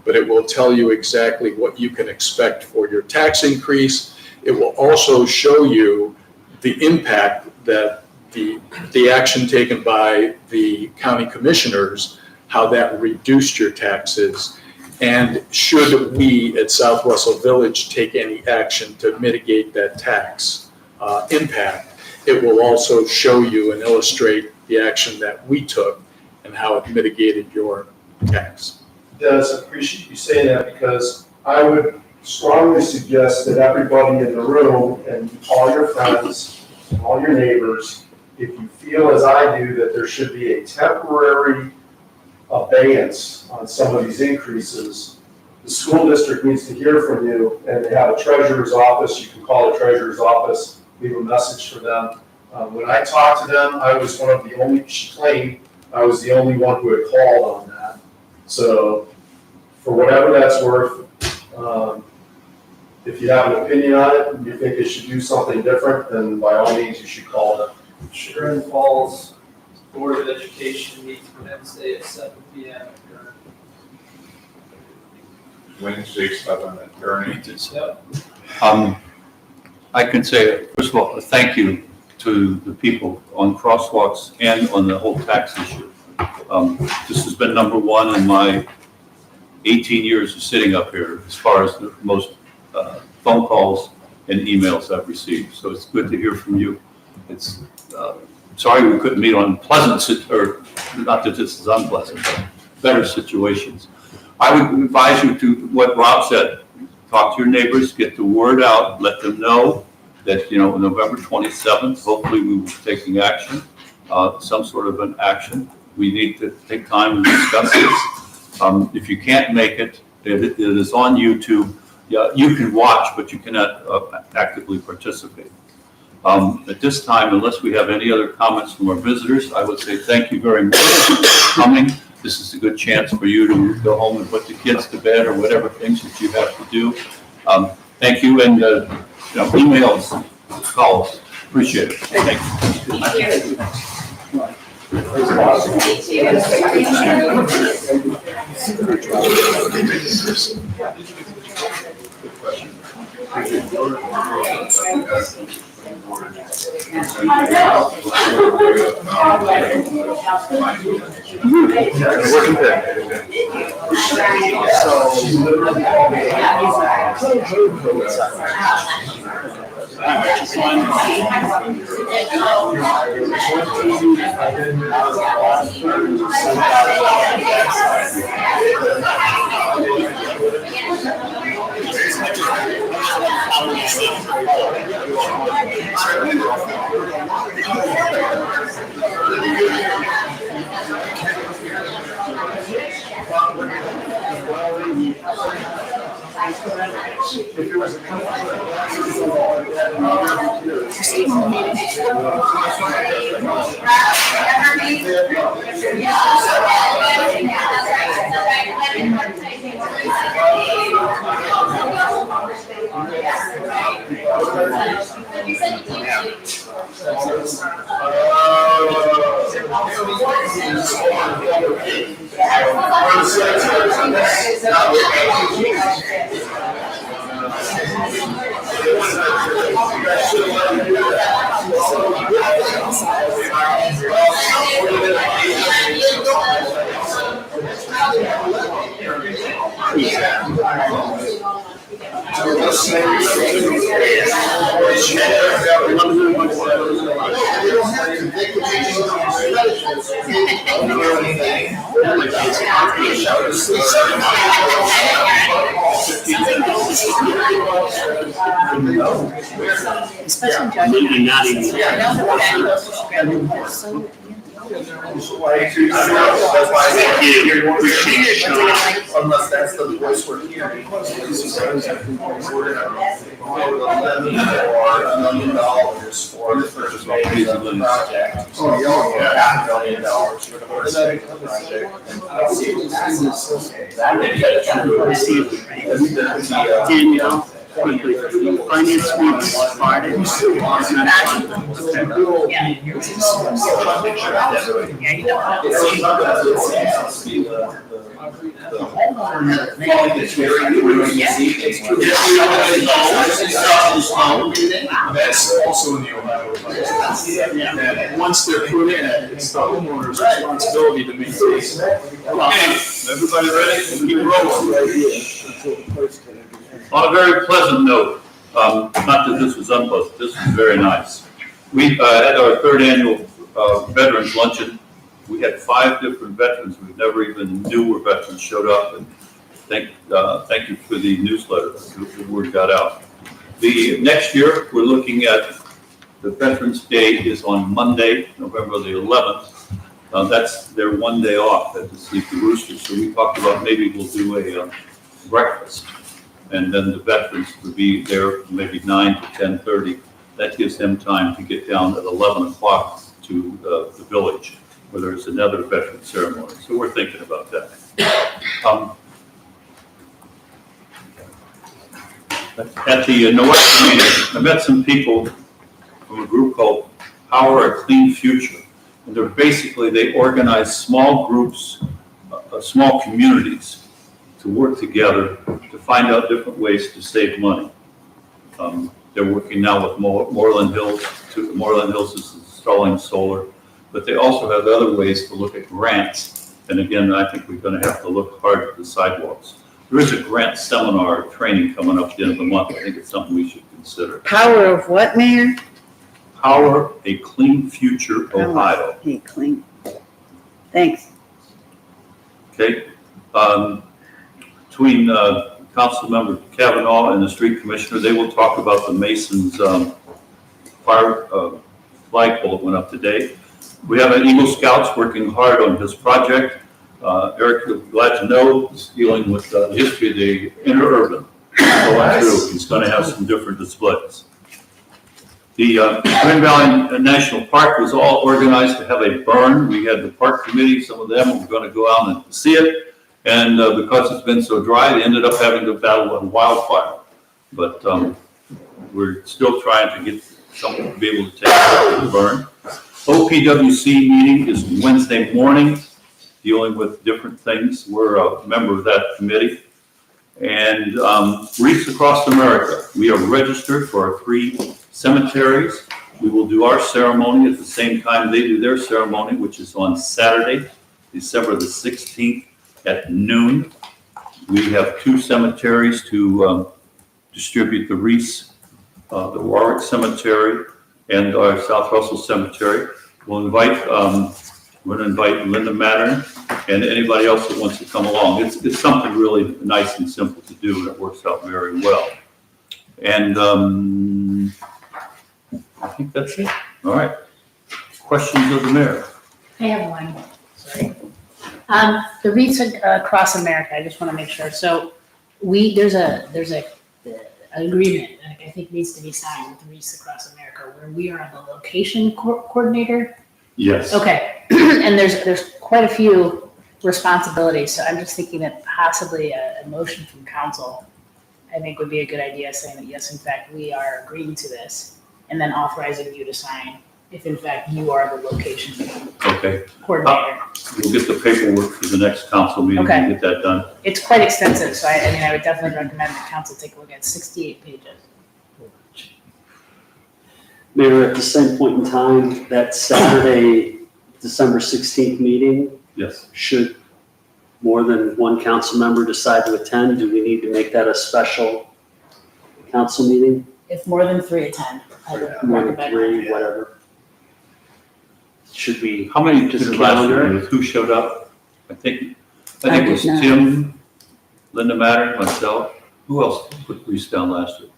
But it will tell you exactly what you can expect for your tax increase. It will also show you the impact that the action taken by the county commissioners, how that reduced your taxes. And should we at South Russell Village take any action to mitigate that tax impact, it will also show you and illustrate the action that we took and how it mitigated your tax. Dennis, I appreciate you saying that, because I would strongly suggest that everybody in the room, and all your friends, all your neighbors, if you feel as I do that there should be a temporary abeyance on some of these increases, the school district needs to hear from you, and they have a treasurer's office. You can call the treasurer's office, leave a message for them. When I talked to them, I was one of the only, she claimed I was the only one who had called on that. So for whatever that's worth, if you have an opinion on it, and you think it should do something different, then by all means, you should call it. Sharon Falls Board of Education meets Wednesday at 7 p.m. at Gurney. Wednesday, 7 at Gurney. Yep. I can say, first of all, thank you to the people on crosswalks and on the whole tax issue. This has been number one in my 18 years of sitting up here as far as the most phone calls and emails I've received. So it's good to hear from you. It's sorry we couldn't meet on pleasant, or not that this is unpleasant, but better situations. I would advise you to what Rob said. Talk to your neighbors, get the word out, let them know that, November 27th, hopefully we will be taking action, some sort of an action. We need to take time and discuss this. If you can't make it, it is on YouTube. Yeah, you can watch, but you cannot actively participate. At this time, unless we have any other comments from our visitors, I would say thank you very much for coming. This is a good chance for you to go home and put the kids to bed or whatever things that you have to do. Thank you, and emails, calls, appreciate it. Thank you. Unless that's the voice we're hearing. $1 million for the first phase of the project. $500,000 for the first phase of the project. Daniel, finance group started. That's also in the Ohio. And once they're put in, it's the homeowner's responsibility to maintain. Okay, everybody ready? Keep rolling. On a very pleasant note, not that this was unpleasant, this was very nice. We had our third annual Veterans Luncheon. We had 5 different veterans we never even knew were veterans showed up, and thank you for the newsletter. The word got out. The next year, we're looking at the Veterans Day is on Monday, November the 11th. That's their one day off at the Sleepy Rooster. So we talked about maybe we'll do a breakfast, and then the veterans would be there maybe 9 to 10:30. That gives them time to get down at 11 o'clock to the village, where there's another veteran ceremony. So we're thinking about that. At the North meeting, I met some people from a group called Power a Clean Future. And they organize small groups, small communities to work together to find out different ways to save money. They're working now with Moreland Hills. Moreland Hills is installing solar, but they also have other ways to look at grants. And again, I think we're going to have to look hard at the sidewalks. There is a grant seminar training coming up at the end of the month. I think it's something we should consider. Power of what, Mayor? Power a Clean Future Ohio. Hey, clean. Thanks. Okay. Between Councilmember Kavanaugh and the street commissioner, they will talk about the Masons fire flagpole that went up today. We have an Eagle Scouts working hard on this project. Eric, you'll be glad to know, is dealing with the history of the interurban. Going through. He's going to have some different displays. The Grand Valley National Park was all organized to have a burn. We had the park committee, some of them were going to go out and see it. And because it's been so dry, they ended up having to battle a wildfire. But we're still trying to get someone to be able to take care of the burn. OPWC meeting is Wednesday morning, dealing with different things. We're a member of that committee. And Wreaths Across America, we are registered for our 3 cemeteries. We will do our ceremony at the same time they do their ceremony, which is on Saturday, December the 16th at noon. We have 2 cemeteries to distribute the wreaths, the Warwick Cemetery and our South Russell Cemetery. We'll invite, we're going to invite Linda Mattern and anybody else that wants to come along. It's something really nice and simple to do, and it works out very well. And I think that's it. All right. Questions of the mayor? I have one, sorry. The Wreaths Across America, I just want to make sure. So there's a agreement that I think needs to be signed with Wreaths Across America where we are the location coordinator. Yes. Okay, and there's quite a few responsibilities, so I'm just thinking that possibly a motion from council, I think would be a good idea, saying that yes, in fact, we are agreeing to this, and then authorizing you to sign if in fact you are the location Okay. coordinator. We'll get the paperwork for the next council meeting Okay. and get that done. It's quite extensive, so I mean, I would definitely recommend that council take a look at 68 pages. Mayor, at the same point in time, that Saturday, December 16th meeting, Yes. should more than one council member decide to attend, do we need to make that a special council meeting? If more than 3 attend, I would More than recommend. 3, whatever. Should we? How many did just it last calendar year? Who showed up? I think I it was did not. Tim, Linda Mattern, myself. Who else put wreaths down last year?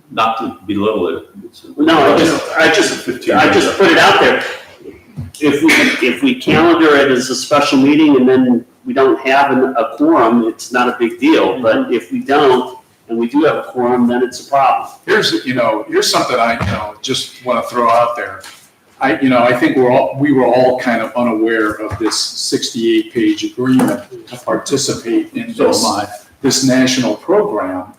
Not to belittle it. No, I just put it out there. If we calendar it as a special meeting and then we don't have a quorum, it's not a big deal. But if we don't, and we do have a quorum, then it's a problem. Here's something I, just want to throw out there. I think we were all kind of unaware of this 68-page agreement to participate in this national program.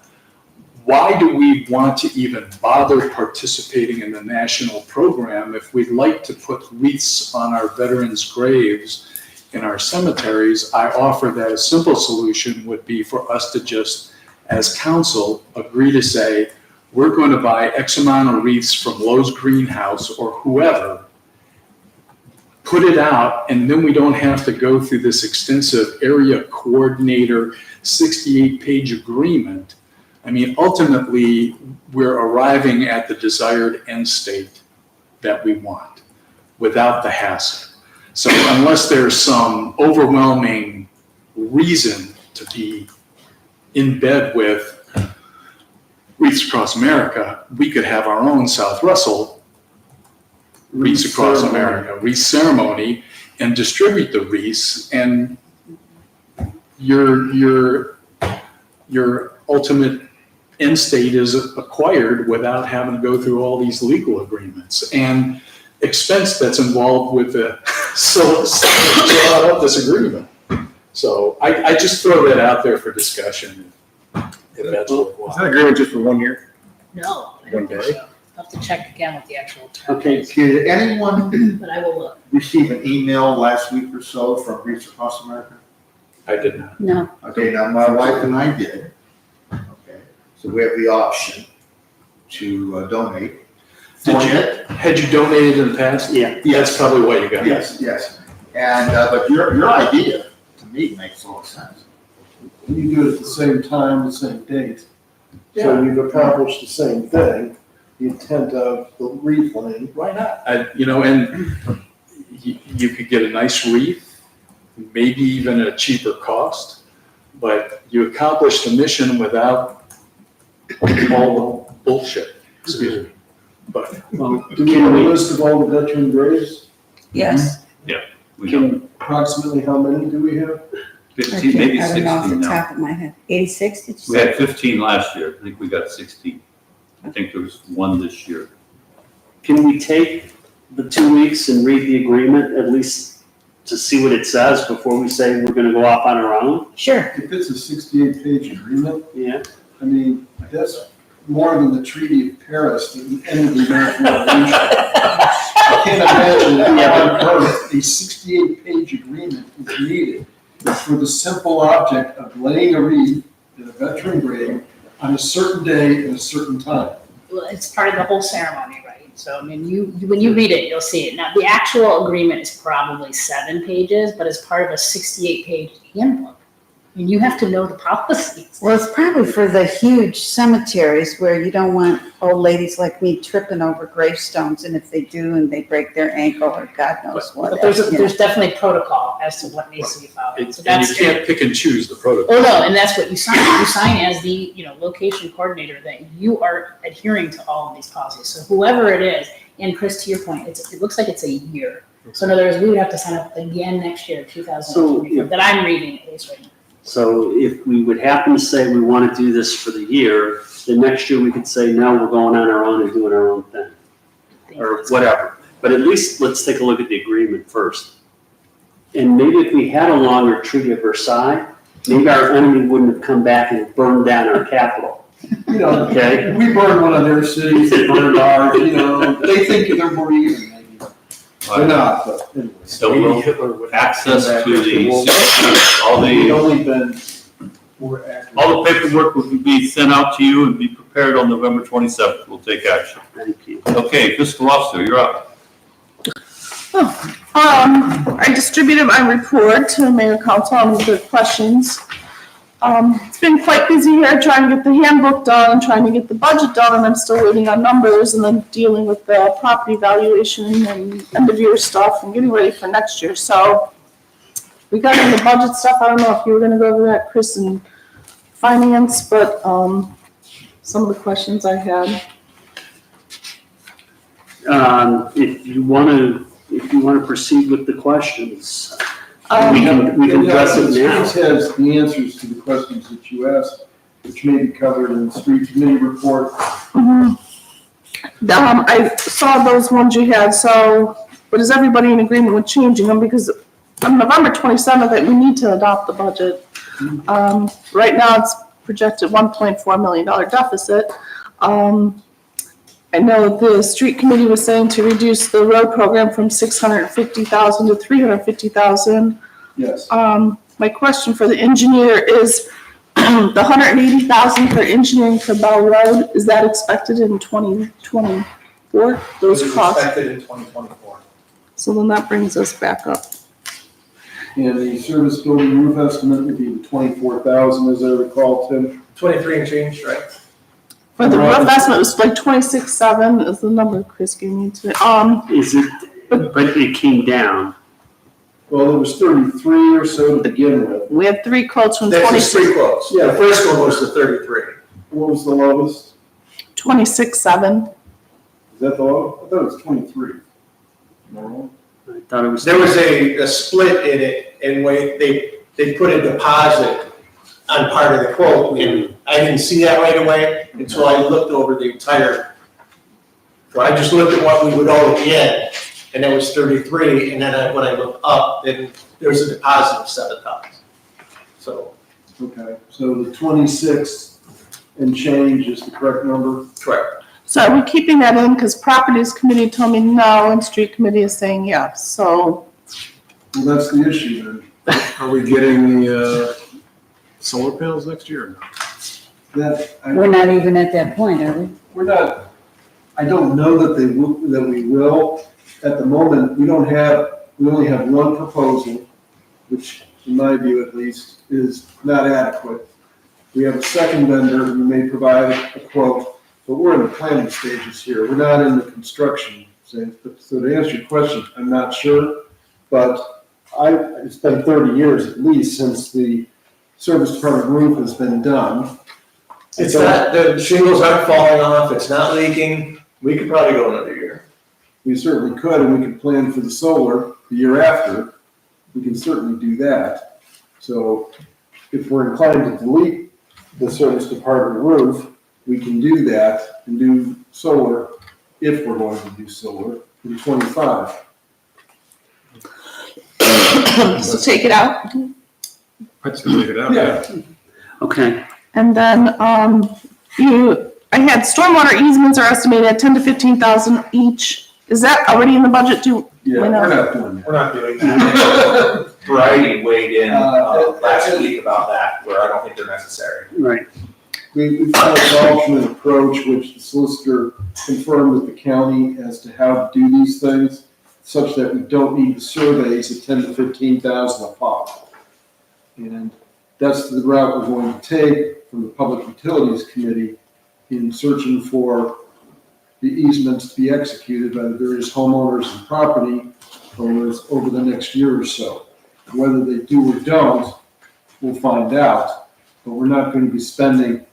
Why do we want to even bother participating in the national program if we'd like to put wreaths on our veterans' graves in our cemeteries? I offer that a simple solution would be for us to just, as council, agree to say, we're going to buy X amount of wreaths from Lowe's Greenhouse or whoever, put it out, and then we don't have to go through this extensive area coordinator 68-page agreement. I mean, ultimately, we're arriving at the desired end state that we want without the hassle. So unless there's some overwhelming reason to be in bed with Wreaths Across America, we could have our own South Russell Wreaths Across America wreath ceremony and distribute the wreaths, and your ultimate end state is acquired without having to go through all these legal agreements and expense that's involved with the this agreement. So I just throw that out there for discussion, if that's worthwhile. Is that agreement just for 1 year? No, I don't think so. I'll have to check again with the actual term. Okay, Did anyone But I will look. receive an email last week or so from Reach Across America? I did not. No. Okay, now my wife and I did. Okay, so we have the option to donate. Had you donated in the past? Yeah. That's probably why you got it. Yes, yes. And, but your idea, to me, makes a lot of sense. You do it at the same time, the same date. So you've accomplished the same thing, the intent of the reclaim. Why not? And you could get a nice wreath, maybe even at a cheaper cost, but you accomplished the mission without all the bullshit, excuse me. But, Do we have a list of all the veteran graves? Yes. We don't, Approximately how many do we have? 15, maybe I don't know off 16 the now. top of my head. 86, did you We say? had 15 last year. I think we got 16. I think there was one this year. Can we take the 2 weeks and read the agreement, at least to see what it says before we say we're gonna go off on our own? Sure. If it's a 68-page agreement, Yeah. I mean, that's more than the Treaty of Paris that ended the American Revolution. I can't imagine that on earth a 68-page agreement is needed for the simple object of laying a wreath in a veteran grave on a certain day at a certain time. Well, it's part of the whole ceremony, right? So, I mean, when you read it, you'll see it. Now, the actual agreement is probably 7 pages, but it's part of a 68-page handbook. I mean, you have to know the policies. Well, it's probably for the huge cemeteries where you don't want old ladies like me tripping over gravestones, and if they do and they break their ankle or God knows what. But there's definitely protocol as to what needs to be followed. So and that's you can't pick and choose the protocol. Oh, no, and that's what you sign. You sign as the, location coordinator that you are adhering to all of these policies. So whoever it is, and Chris, to your point, it looks like it's a year. So in other words, we would have to sign up again next year, 2024, that I'm reading at least right now. So if we would happen to say we want to do this for the year, then next year we could say, no, we're going on our own and doing our own thing, or whatever. But at least let's take a look at the agreement first. And maybe if we had a longer Treaty of Versailles, maybe our enemy wouldn't have come back and burned down our capital. Okay? We burned one of their cities, they burned ours, they think they're more even. They're not, but anyway. So we'll access to the, all We've the, only been more accurate. all the paperwork will be sent out to you and be prepared on November 27th. We'll take action. Thank you. Okay, fiscal officer, you're up. I distributed my report to Mayor Council on the questions. It's been quite busy here trying to get the handbook done and trying to get the budget done, and I'm still waiting on numbers and then dealing with the property valuation and end of year stuff and getting ready for next year. So we got into budget stuff. I don't know if you were gonna go over that, Chris, and finance, but some of the questions I had. If you want to proceed with the questions, we can address it now. This has the answers to the questions that you asked, which may be covered in the street committee report. I saw those ones you had, so, but is everybody in agreement with changing them? Because on November 27th, we need to adopt the budget. Right now, it's projected $1.4 million deficit. I know the street committee was saying to reduce the road program from $650,000 to $350,000. Yes. My question for the engineer is, the $180,000 for engineering for Bell Road, is that expected in 2024? Those costs? Expected in 2024. So then that brings us back up. And the service building roof estimate would be 24,000, as I recall, Tim. 23 and change, right? For the roof estimate, it was like 26.7 is the number Chris gave me today. Is it, but it came down. Well, it was 33 or so to begin with. We had 3 quotes from That's 26. just 3 quotes. Yeah. The first one was the 33. What was the lowest? 26.7. Is that the low? I thought it was 23. No. I thought it was. There was a split in it, and when they put a deposit on part of the quote, and I didn't see that right away until I looked over the entire. So I just looked at what we would owe at the end, and that was 33, and then when I looked up, then there was a deposit of 7,000. So. Okay, so the 26th and change is the correct number? Correct. So are we keeping that in? Because properties committee told me no, and street committee is saying yes, so. Well, that's the issue then. Are we getting the solar panels next year or not? We're not even at that point, are we? We're not, I don't know that we will. At the moment, we only have one proposal, which in my view at least, is not adequate. We have a second vendor who may provide a quote, but we're in the planning stages here. We're not in the construction phase. So to answer your question, I'm not sure, but it's been 30 years at least since the service department roof has been done. It's not, the shingles aren't falling off, it's not leaking, we could probably go another year. We certainly could, and we could plan for the solar the year after. We can certainly do that. So if we're inclined to delete the service department roof, we can do that and do solar if we're going to do solar in 25. So take it out. I'd still take it out. Yeah. Okay. And then, I had stormwater easements are estimated at 10 to 15,000 each. Is that already in the budget too? Yeah, We know. we're not doing that. We're not doing that. Variety weighed in last week about that, where I don't think they're necessary. Right. We found an alternate approach, which the solicitor confirmed with the county as to how to do these things, such that we don't need the surveys at 10 to 15,000 a pop. And that's the route we're going to take from the Public Utilities Committee in searching for the easements to be executed by the various homeowners and property owners over the next year or so. Whether they do or don't, we'll find out, but we're not going to be spending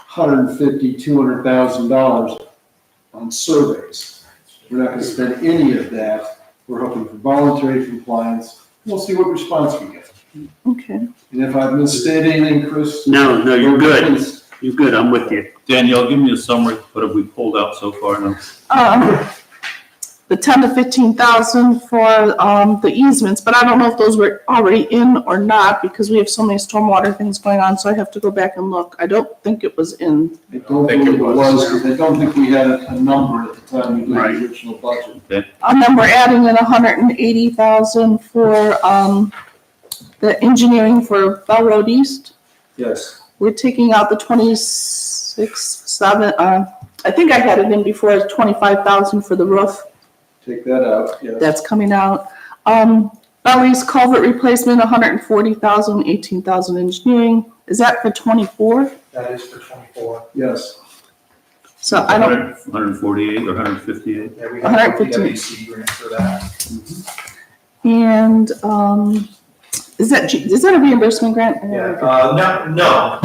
$150,000, $200,000 on surveys. We're not going to spend any of that. We're hoping for voluntary compliance. We'll see what response we get. Okay. And if I've misstated anything, Chris? No, you're good. please. You're good, I'm with you. Danielle, give me a summary, what have we pulled out so far now? The 10 to 15,000 for, the easements, but I don't know if those were already in or not, because we have so many stormwater things going on, so I have to go back and look. I don't think it was in. I don't think it was, because I don't think we had a number at the time we did the original budget. And then we're adding in 180,000 for, the engineering for Bell Road East. Yes. We're taking out the 26,700, I think I had it in before, 25,000 for the roof. Take that out, yes. That's coming out. Belly's culvert replacement, 140,000, 18,000 engineering. Is that for 24? That is for 24. Yes. So I don't. 148 or 158? Yeah, we have a 115. PWC grant for that. And, is that a reimbursement grant? Yeah, no,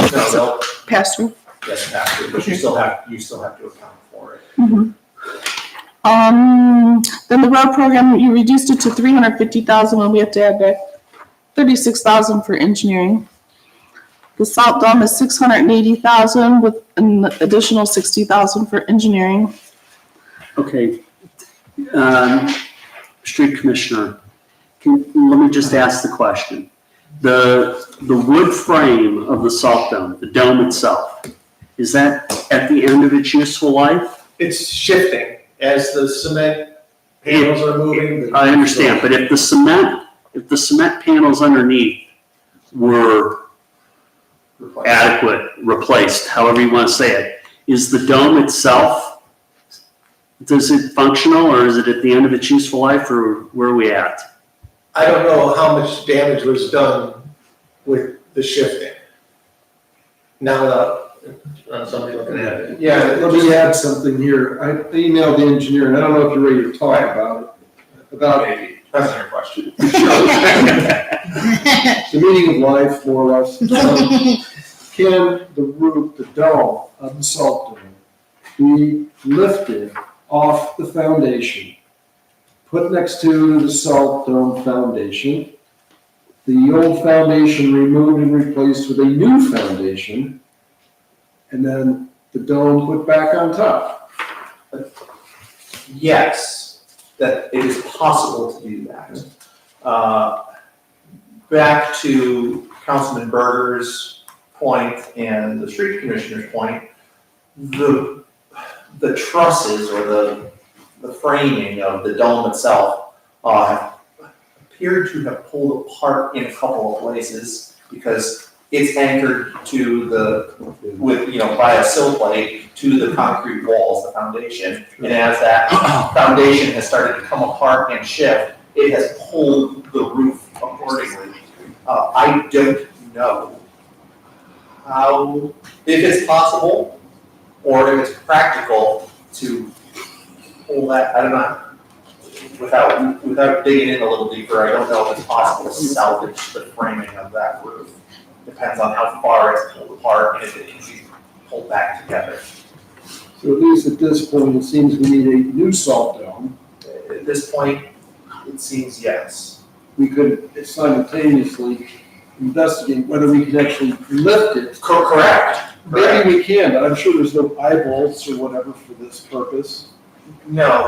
Pass through? yes, absolutely, but you still have to account for it. Mhm. Then the road program, you reduced it to 350,000 when we have to add back 36,000 for engineering. The salt dome is 680,000 with an additional 60,000 for engineering. Okay. Street Commissioner, let me just ask the question. The wood frame of the salt dome, the dome itself, is that at the end of its useful life? It's shifting as the cement panels are moving. I understand, but if the cement panels underneath were adequate, replaced, however you want to say it, is the dome itself, does it functional, or is it at the end of its useful life, or where are we at? I don't know how much damage was done with the shifting. Now, somebody looking at it. Yeah, let me add something here. I emailed the engineer, and I don't know if you're ready to talk about it. About Maybe, that's your question. the meaning of life, more or less. Can the roof, the dome of the salt dome, be lifted off the foundation, put next to the salt dome foundation, the old foundation removed and replaced with a new foundation, and then the dome put back on top? Yes, that it is possible to do that. Back to Councilman Berger's point and the street commissioner's point, the trusses or the framing of the dome itself appeared to have pulled apart in a couple of places because it's anchored to by a sill plate to the concrete walls, the foundation. And as that foundation has started to come apart and shift, it has pulled the roof accordingly. I don't know how, if it's possible or if it's practical to pull that, I don't know. Without digging in a little deeper, I don't know if it's possible to salvage the framing of that roof. Depends on how far it's pulled apart and if it can be pulled back together. So at least at this point, it seems we need a new salt dome. At this point, it seems yes. We could simultaneously investigate whether we can actually lift it. Correct. Maybe we can, but I'm sure there's no eyebolts or whatever for this purpose. No,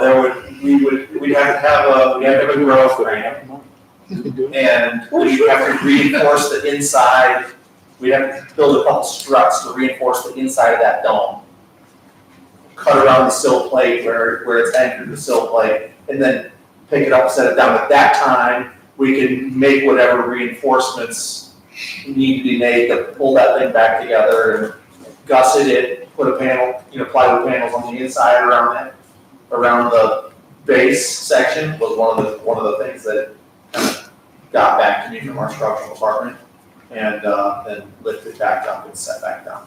we'd have to have a growth ramp. And we'd have to reinforce the inside, we'd have to build a couple struts to reinforce the inside of that dome. Cut around the sill plate where it's anchored to the sill plate, and then pick it up, set it down. At that time, we can make whatever reinforcements need to be made to pull that thing back together and gusset it, put a panel, plywood panels on the inside around the base section was one of the things that got back to me from our structural department, and then lifted back up and set back down.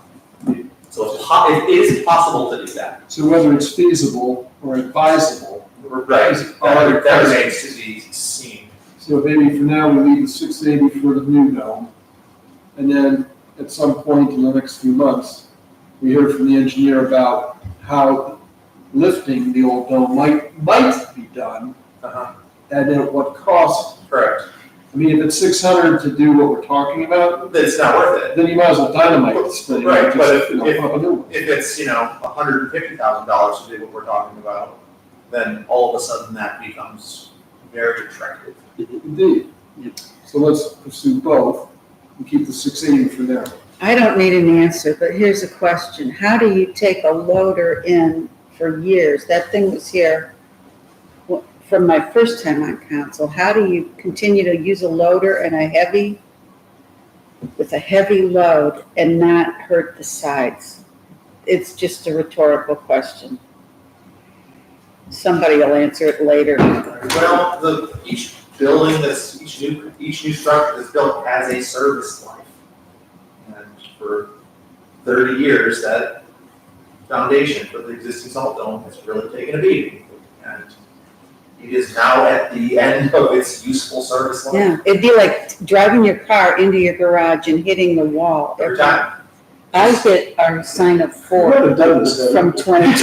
So it is possible to do that. So whether it's feasible or advisable. Right, that remains to be seen. So maybe for now, we leave the 680 for the new dome. And then at some point in the next few months, we hear from the engineer about how lifting the old dome might be done. And at what cost. Correct. I mean, if it's 600 to do what we're talking about, then it's not worth it. Then you might as well dynamite this thing. Right, but if it's, $150,000 to do what we're talking about, then all of a sudden that becomes very attractive. Indeed. So let's pursue both and keep the 680 for now. I don't need an answer, but here's a question. How do you take a loader in for years? That thing was here from my first time on council. How do you continue to use a loader and with a heavy load and not hurt the sides? It's just a rhetorical question. Somebody will answer it later. Well, each new structure that's built has a service life. And for 30 years, that foundation for the existing salt dome has really taken a beating. And it is now at the end of its useful service life. Yeah, it'd be like driving your car into your garage and hitting the wall. Every time. I hit our sign of 4 from 2020.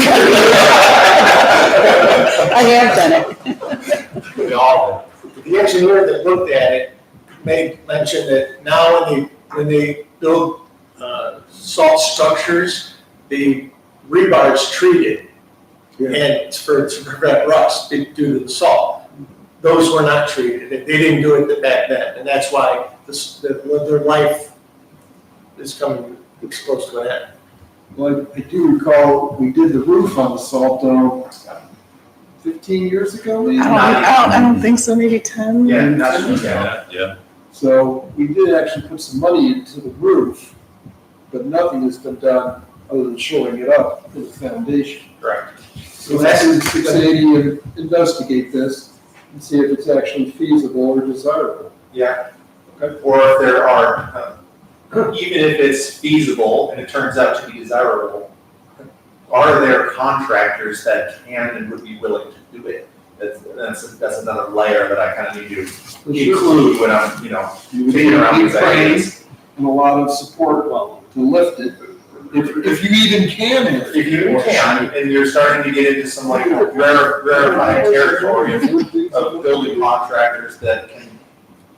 I have done it. We all have. The engineer that looked at it made mention that now when they build salt structures, the rebar is treated and to prevent rust due to the salt. Those were not treated. They didn't do it back then, and that's why their life is coming close to an end. Well, I do recall we did the roof on the salt dome 15 years ago, maybe? I don't think so, maybe 10. Yeah. So we did actually put some money into the roof, but nothing has been done other than shoring it up for the foundation. Correct. So let's do 680 and investigate this and see if it's actually feasible or desirable. Yeah. Okay. Or if there are, even if it's feasible and it turns out to be desirable, are there contractors that can and would be willing to do it? That's another layer that I kind of need to include when I'm, thinking around these ideas. And a lot of support to lift it, if you even can. If you even can, and you're starting to get into some like rarefied territory of building contractors that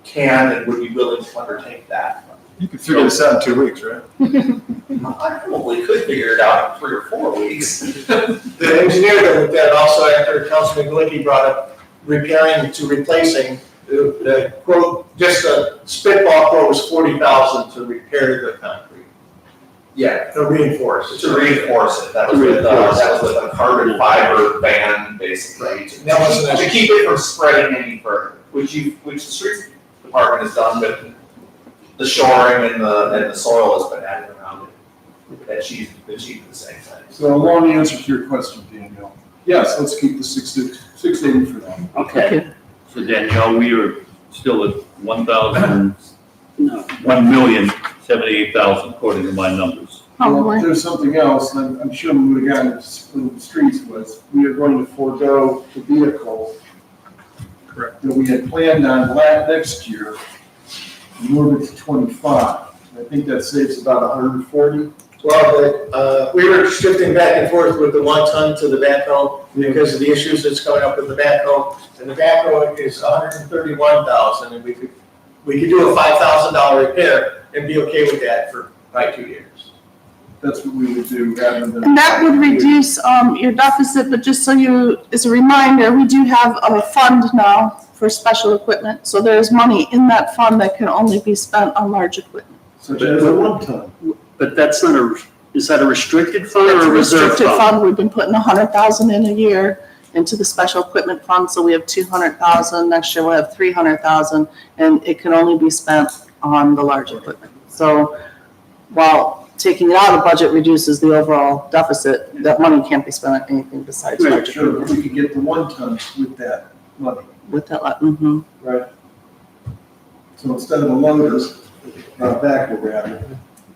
can and would be willing to undertake that. You could figure this out in 2 weeks, right? I probably could figure it out in 3 or 4 weeks. The engineer that looked at it also, after Councilman Glicky brought up repairing to replacing, the quote, just a spitball quote was 40,000 to repair the concrete. Yeah, To reinforce it. to reinforce it, that was with a carbon fiber band, basically, That wasn't to keep it from spreading any further, which the streets department has done, but the shoring and the soil has been added around it. That achieved the same thing. So a long answer to your question, Danielle. Yes, let's keep the 680 for now. Okay. So Danielle, we are still at 1,078,000 according to my numbers. Well, there's something else, and I'm sure we would have gotten to the streets was, we are going to forego the vehicle. Correct. That we had planned on next year, and move it to 25. I think that saves about 140. Well, we were shifting back and forth with the 1 ton to the backhoe because of the issues that's coming up with the backhoe. And the backhoe is 131,000, and we could do a $5,000 repair and be okay with that for probably 2 years. That's what we would do rather than. And that would reduce your deficit, but just so as a reminder, we do have a fund now for special equipment. So there's money in that fund that can only be spent on large equipment. Such as a 1 ton. But that's not is that a restricted fund It's or a reserve restricted fund? fund. We've been putting 100,000 in a year into the special equipment fund, so we have 200,000. Next year we'll have 300,000, and it can only be spent on the large equipment. So while taking it out of the budget reduces the overall deficit, that money can't be spent on anything besides large Sure, equipment. but we could get the 1 ton with that money. With that, mm-hmm. Right. So instead of the loaders, backhoe rather,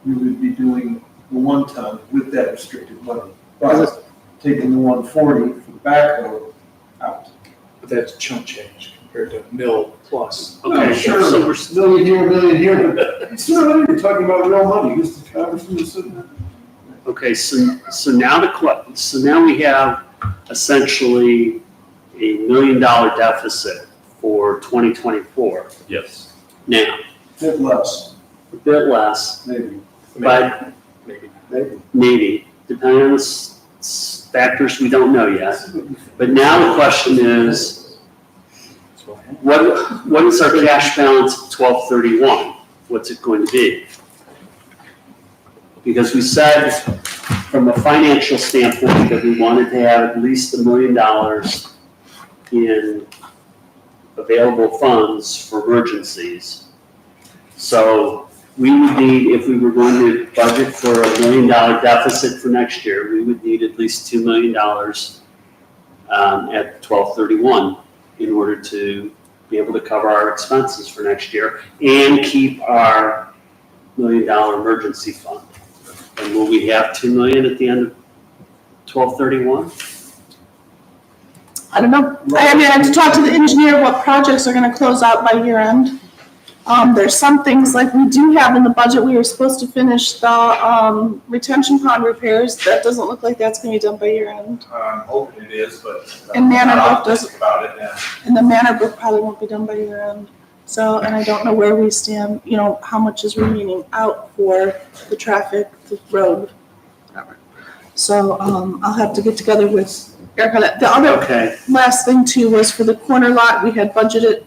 we would be doing the 1 ton with that restricted money. But taking the 140 for the backhoe out. But that's chump change compared to mill plus. Okay, sure, million here, but still, you're talking about real money, this is Congressman sitting there. Okay, so now we have essentially $1 million deficit for 2024. Yes. Now, Bit less, a bit less, maybe. but maybe, depending on the factors we don't know yet. But now the question is, what is our cash balance at 12/31? What's it going to be? Because we said, from a financial standpoint, that we wanted to have at least $1 million in available funds for emergencies. So we would need, if we were going to budget for $1 million deficit for next year, we would need at least $2 million at 12/31 in order to be able to cover our expenses for next year and keep our $1 million emergency fund. And will we have $2 million at the end of 12/31? I don't know. I mean, I have to talk to the engineer what projects are gonna close out by year end. There's some things like we do have in the budget, we were supposed to finish the, retention pond repairs. That doesn't look like that's gonna be done by year end. I'm hoping it is, but And I'm Manor not Brook doesn't, optimistic about it, yeah. and the Manor Brook probably won't be done by year end. So, and I don't know where we stand, how much is remaining out for the traffic, the road, whatever. So, I'll have to get together with Erica. The other last thing too was for the corner lot, we had budgeted,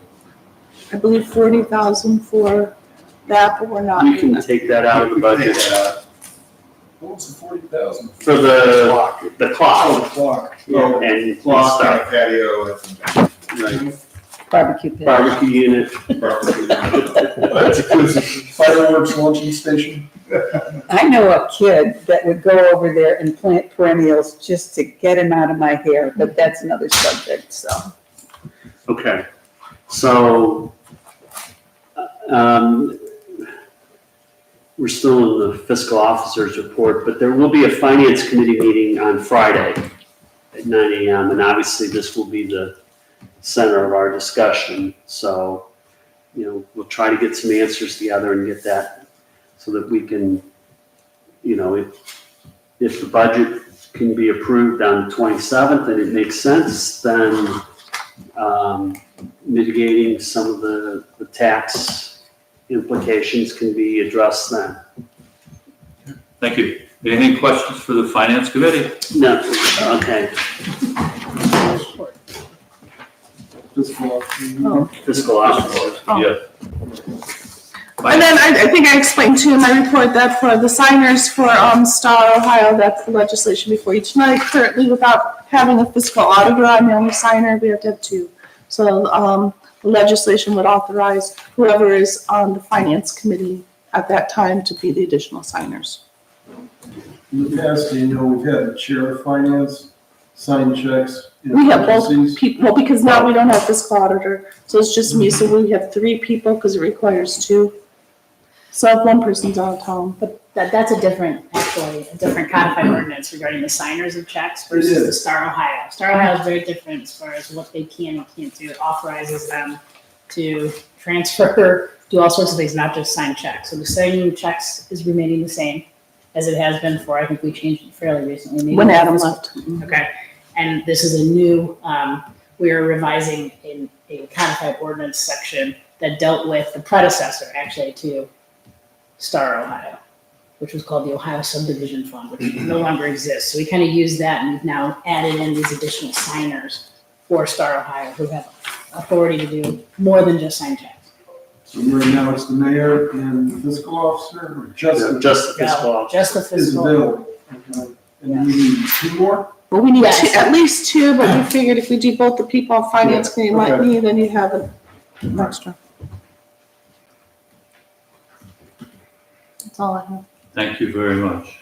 I believe, 40,000 for that, but we're not. We can take that out of the budget. What was the 40,000? For the clock. Oh, the clock. Yeah, and Clock and stuff. patio and Right. Barbecue pit. Barbecue unit. Fireworks launching station. I know a kid that would go over there and plant perennials just to get him out of my hair, but that's another subject, so. Okay, so, we're still in the fiscal officer's report, but there will be a finance committee meeting on Friday at 9 AM, and obviously this will be the center of our discussion. So, we'll try to get some answers together and get that so that we can, if the budget can be approved on the 27th and it makes sense, then mitigating some of the tax implications can be addressed then. Thank you. Any questions for the finance committee? No, okay. Fiscal. Fiscal officer. Oh. Yes. And then I think I explained too in my report that for the signers for Star Ohio, that's the legislation before you tonight. Currently, without having a fiscal auditor, I'm the only signer. We have to have two. So the legislation would authorize whoever is on the finance committee at that time to be the additional signers. In the past, you know, we've had the chair of finance sign checks. in We have both emergencies. people, well, because now we don't have fiscal auditor, so it's just me, so we have three people because it requires two. So if one person's out of town. But that's a different codified ordinance regarding the signers of checks versus It is. the Star Ohio. Star Ohio is very different as far as what they can and can't do. It authorizes them to transfer, do all sorts of things, not just sign checks. So the signing of checks is remaining the same as it has been for, I think we changed it fairly recently. maybe When Adam left. Okay, and this is a new, we are revising in a codified ordinance section that dealt with the predecessor actually to Star Ohio, which was called the Ohio Subdivision Fund, which no longer exists. So we kind of used that and we've now added in these additional signers for Star Ohio who have authority to do more than just sign checks. So right now it's the mayor and the fiscal officer, or just the Just the fiscal officer. Just the is fiscal. available. Okay. And we need two more? Well, we need Yes. at least two, but we figured if we do both the people on finance committee might Okay. need, then you have an extra. That's all I have. Thank you very much.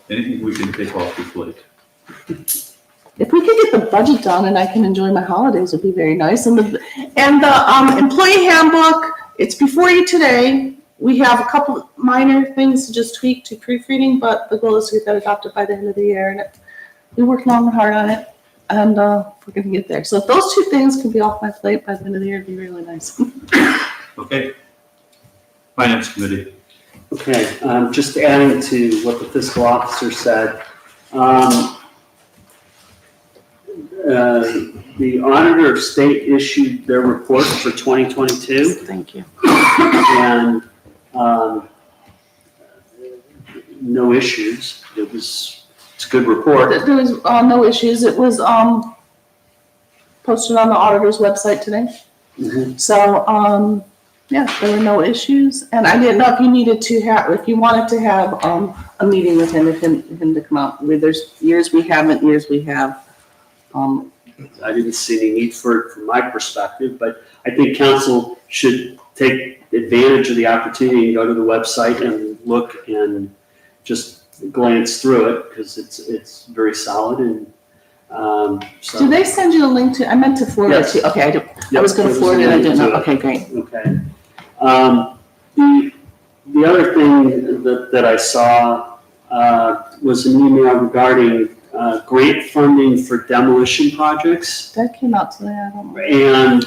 Anything we can take off your plate? If we could get the budget done and I can enjoy my holidays, would be very nice. And the employee handbook, it's before you today. We have a couple of minor things to just tweak to proofreading, but the goal is to get that adopted by the end of the year. And we worked long and hard on it, and we're gonna get there. So if those two things can be off my plate by the end of the year, it'd be really nice. Okay. Finance Committee. Okay, just adding to what the fiscal officer said. The auditor of state issued their report for 2022. Thank you. And no issues. It's a good report. There was no issues. It was posted on the auditor's website today. Mhm. So, yeah, there were no issues. And I didn't know if you needed to have, if you wanted to have a meeting with him, him to come out. There's years we haven't, years we have. I didn't see any need for it from my perspective, but I think council should take advantage of the opportunity and go to the website and look and just glance through it, because it's very solid and, so. Do they send you a link to, I meant to forward it Yes. to, okay, I Yep, was gonna there was forward a it, I link didn't to know. it. Okay, great. Okay. The other thing that I saw was an email regarding grant funding for demolition projects. That came out today, I don't know. And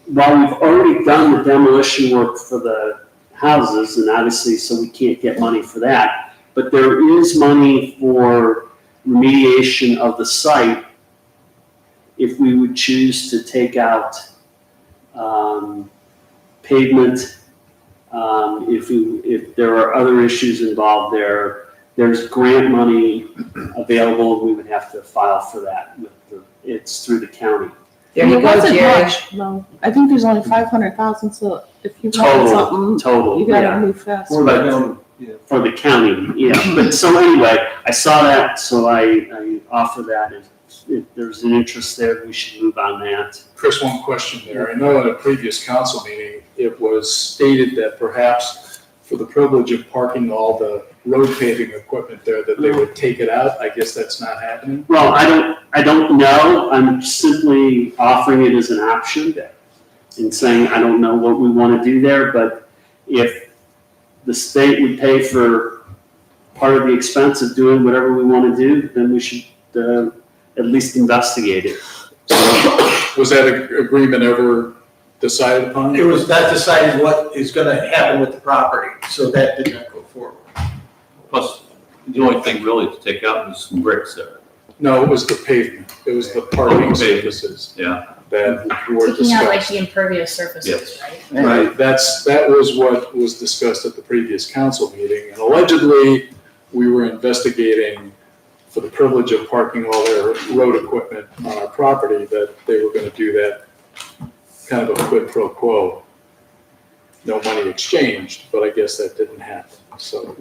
while we've already done the demolition work for the houses, and obviously, so we can't get money for that, but there is money for remediation of the site if we would choose to take out pavement. If there are other issues involved there, there's grant money available. We would have to file for that. It's through the county. There you It go, wasn't Jerry. much, no. I think there's only 500,000, so if you want something, Total, you yeah. gotta move fast. For the county, yeah. For the county, yeah. But so anyway, I saw that, so I offer that. If there's an interest there, we should move on that. Chris, one question there. I know at a previous council meeting, it was stated that perhaps for the privilege of parking all the road paving equipment there, that they would take it out. I guess that's not happening. Well, I don't know. I'm simply offering it as an option and saying, I don't know what we want to do there, but if the state would pay for part of the expense of doing whatever we want to do, then we should at least investigate it. Was that agreement ever decided upon? It was not decided what is gonna happen with the property, so that did not go forward. Plus, the only thing really to take out was some bricks there. No, it was the pavement. It was the parking surfaces Yeah. that were Taking out like discussed. the impervious surfaces, right? Right, that was what was discussed at the previous council meeting, and allegedly, we were investigating for the privilege of parking all their road equipment on our property, that they were gonna do that kind of a quid pro quo. No money exchanged, but I guess that didn't happen, so.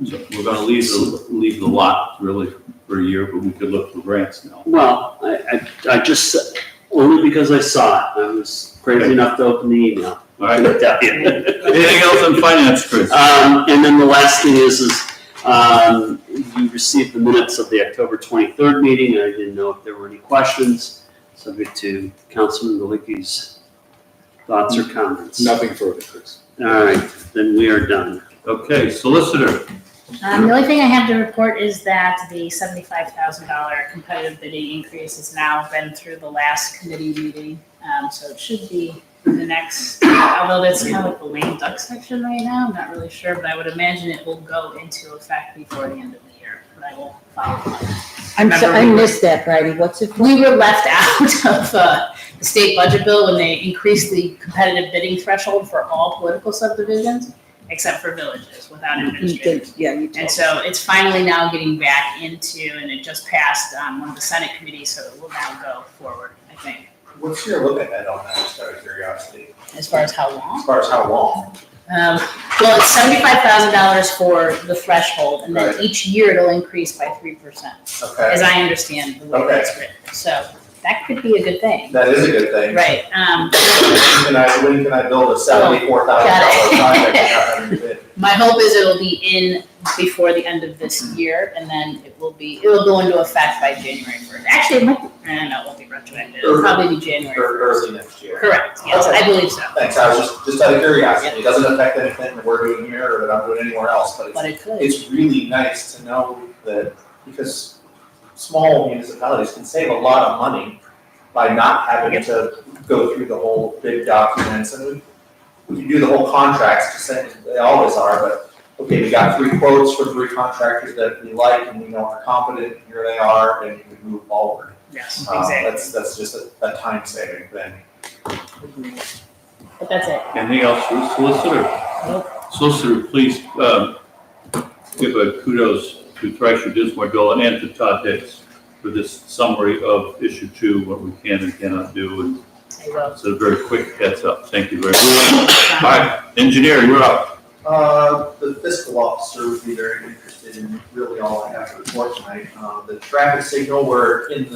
So we're gonna leave the lot really for a year, but we could look for grants now. Well, I just, only because I saw it, I was crazy enough to open the email. All right. I'll tell you. Anything else on finance, Chris? And then the last thing is you received the minutes of the October 23rd meeting. I didn't know if there were any questions, subject to Councilman Malicki's thoughts or comments. Nothing further, Chris. All right, then we are done. Okay, solicitor. The only thing I have to report is that the $75,000 competitive bidding increase has now been through the last committee meeting. So it should be in the next, although that's kind of like the lame duck section right now, I'm not really sure, but I would imagine it will go into effect before the end of the year, but I will follow up. I missed that, Bridie. What's it? We were left out of the state budget bill when they increased the competitive bidding threshold for all political subdivisions, except for villages without administrators. Yeah, you did. And so it's finally now getting back into, and it just passed one of the Senate committees, so it will now go forward, I think. What's your look ahead on that, just out of curiosity? As far as how long? As far as how long? Well, it's $75,000 for the threshold, and then Right. each year it'll increase by 3%, Okay. as I understand the way Okay. that's written. So that could be a good thing. That is a good thing. Right. When can I build a $74,000 project without having to bid? My hope is it'll be in before the end of this year, and then it'll go into effect by January 1st. Actually, it might, no, it won't be retroactive. It'll probably be January 1st. Early next year. Correct, yes, Okay. I believe so. Thanks, I was just out of curiosity, it doesn't affect anything that we're doing here or that I'm doing anywhere else, but But it could. it's really nice to know that, because small municipalities can save a lot of money by not having to go through the whole big documents, and we can do the whole contracts, the same as they always are, but, okay, we got 3 quotes for 3 contractors that we like, and we know are competent, and here they are, and we move forward. Yes, exactly. That's just a time saving thing. But that's it. Anything else for the solicitor? Nope. Solicitor, please give a kudos to Thrasher Dismore Dolan and to Todd Hicks for this summary of issue 2, what we can and cannot do, and it's a very quick heads up. Thank you very much. All right, engineer, you're up. The fiscal officer would be very interested in really all I have to report tonight. The traffic signal, we're in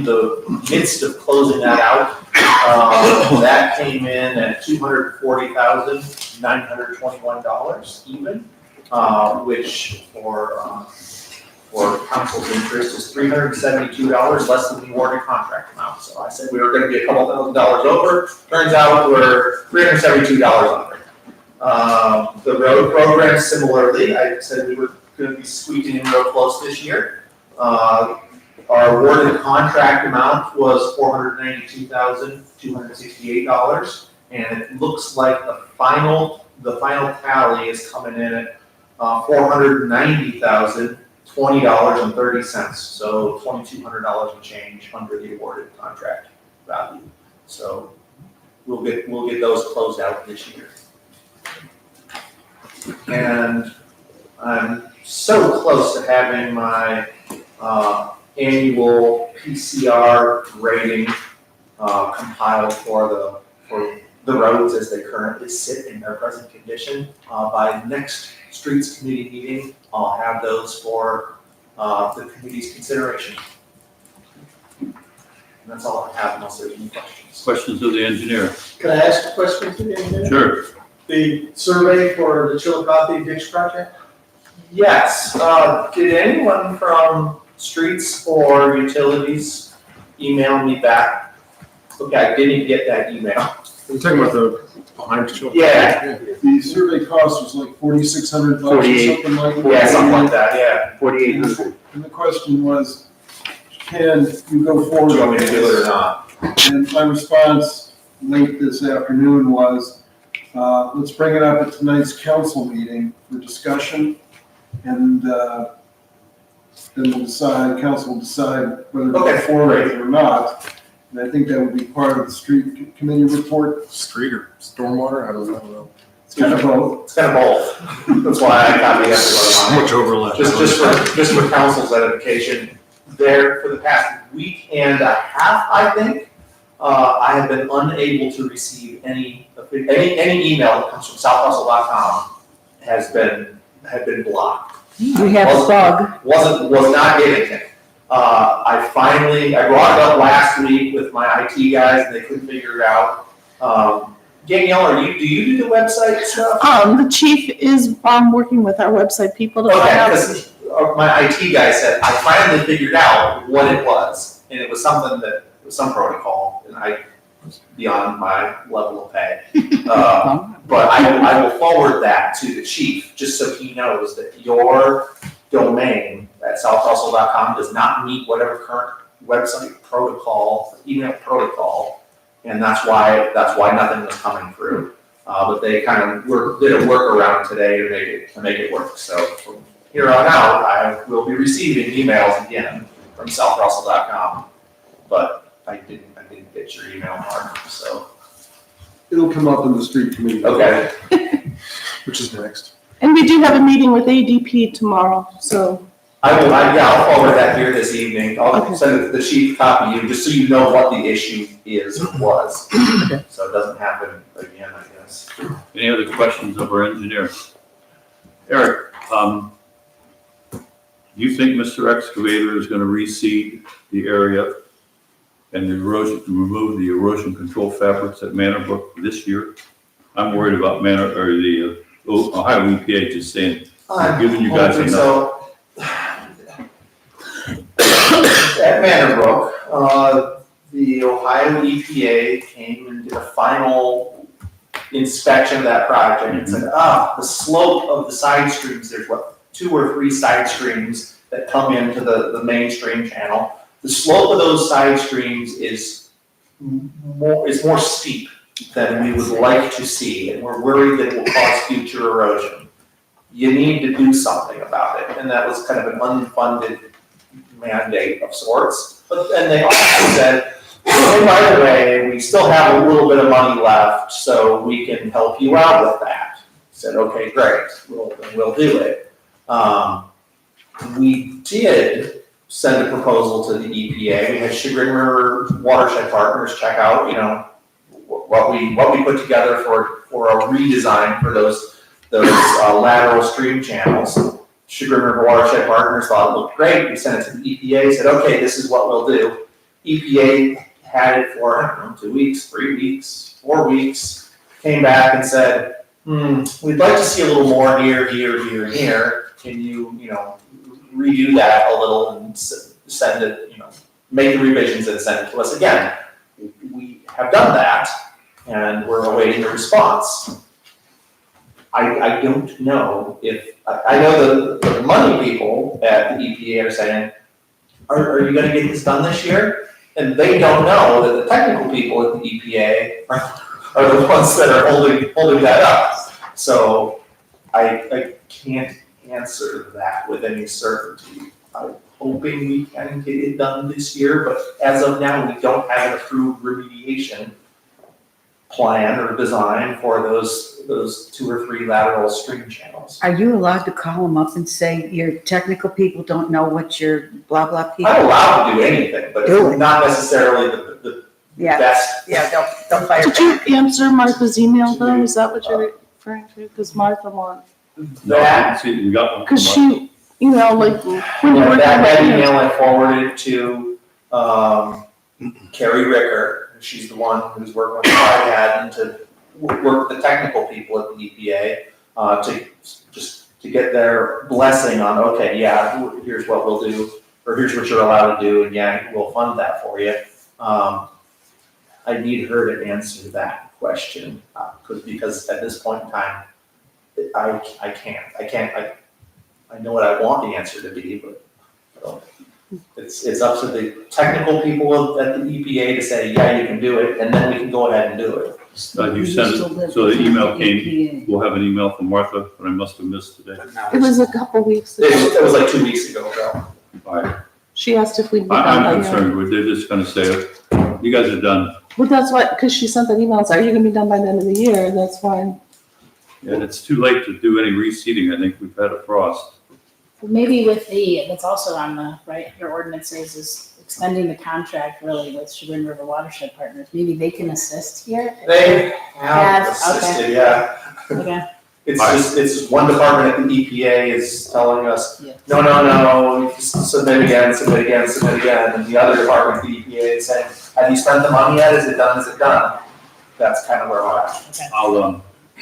the midst of closing that out. That came in at $240,921 even, which for council's interest is $372 less than the awarded contract amount. So I said we were gonna be a couple $1,000s over, turns out we're $372 under. The road program similarly, I said we were gonna be squeaking in real close this year. Our awarded contract amount was $492,268, and it looks like the final tally is coming in at $490,020.30, so $2,200 and change under the awarded contract value. So we'll get those closed out this year. And I'm so close to having my annual PCR rating compiled for the roads as they currently sit in their present condition. By next Streets Committee meeting, I'll have those for the committee's consideration. And that's all I have unless there's any questions. Questions of the engineer? Can I ask a question to the engineer? Sure. The survey for the Chillicothe ditch project? Yes, did anyone from Streets or Utilities email me back? Okay, I didn't get that email. You're talking about the behind the children? Yeah. The survey cost was like $4,600 or something like that. Yeah, something like that, yeah. 4,800. And the question was, can you go forward? Do you want me to do it or not? And my response late this afternoon was, let's bring it up at tonight's council meeting for discussion, and then council will decide whether to go forward with it or not. And I think that would be part of the street committee report. Street or stormwater, I don't know. It's kind of both. It's kind of both. That's why I copy everyone on it. overlap. Just for council's edification, there for the past week and a half, I think, I have been unable to receive any email that comes from southrussell.com had been blocked. We have a bug. Was not getting it. I brought it up last week with my IT guys and they couldn't figure it out. Danielle, do you do the website stuff? The chief is, working with our website people to find Okay, out. because my IT guy said, I finally figured out what it was. And it was something that, it was some protocol, and I was beyond my level of pay. But I will forward that to the chief, just so he knows that your domain at southrussell.com does not meet whatever current website protocol, email protocol. And that's why nothing was coming through. But they kind of did a workaround today to make it work. So from here on out, I will be receiving emails again from southrussell.com. But I didn't get your email, Mark, so. It'll come up in the street committee. Okay. Which is next. And we do have a meeting with ADP tomorrow, so. I'll forward that here this evening. I'll send the chief copy you, just so you know what the issue was. So it doesn't happen again, I guess. Any other questions of our engineer? Eric, do you think Mr. Excavator is gonna reseed the area and remove the erosion control fabrics at Manor Brook this year? I'm worried about the Ohio EPA just saying, we're giving you guys enough. So, at Manor Brook, the Ohio EPA came and did a final inspection of that project and said, the slope of the side streams, there's 2 or 3 side streams that come into the mainstream channel. The slope of those side streams is more steep than we would like to see, and we're worried that it will cause future erosion. You need to do something about it, and that was kind of an unfunded mandate of sorts. But then they also said, oh, by the way, we still have a little bit of money left, so we can help you out with that. Said, okay, great, we'll do it. We did send a proposal to the EPA. We had Chagrin River Watershed Partners check out, what we put together for a redesign for those lateral stream channels. Chagrin River Watershed Partners thought it looked great. We sent it to the EPA, said, okay, this is what we'll do. EPA had it for, 2 weeks, 3 weeks, 4 weeks, came back and said, we'd like to see a little more here, and here. Can you, redo that a little and send it, make the revisions and send it to us again. We have done that, and we're awaiting a response. I don't know if, I know the money people at the EPA are saying, are you gonna get this done this year? And they don't know that the technical people at the EPA are the ones that are holding that up. So I can't answer that with any certainty. I'm hoping we can get it done this year, but as of now, we don't have an approved remediation plan or design for those 2 or 3 lateral stream channels. Are you allowed to call them up and say your technical people don't know what your blah, blah people? I'm allowed to do anything, but it's not necessarily the best. Yeah, don't fire. Did you answer Martha's email though? Is that what you're referring to? Because Martha wants. We got one. Because she, when you were. That email I forwarded to Carrie Ricker. She's the one who's working with IHAD and to work with the technical people at the EPA to get their blessing on, okay, yeah, here's what we'll do, or here's what you're allowed to do, and yeah, we'll fund that for you. I need her to answer that question because at this point in time, I can't. I know what I want the answer to be, but it's up to the technical people at the EPA to say, yeah, you can do it, and then we can go ahead and do it. You sent it, so the email came, we'll have an email from Martha, but I must have missed today. It was a couple weeks ago. It was like 2 weeks ago, Bill. All right. She asked if we'd be done. I'm concerned with, they're just gonna say, you guys are done. Well, that's why, because she sent that email and said, are you gonna be done by the end of the year? That's why. And it's too late to do any reseeding. I think we've had a frost. Maybe with that's also on the, right, your ordinance says is extending the contract really with Chagrin River Watershed Partners. Maybe they can assist here? They have Okay. assisted, yeah. Okay. It's one department at the EPA is telling us, no, submit again, and the other department at the EPA is saying, have you spent the money yet, is it done? That's kind of where we're at.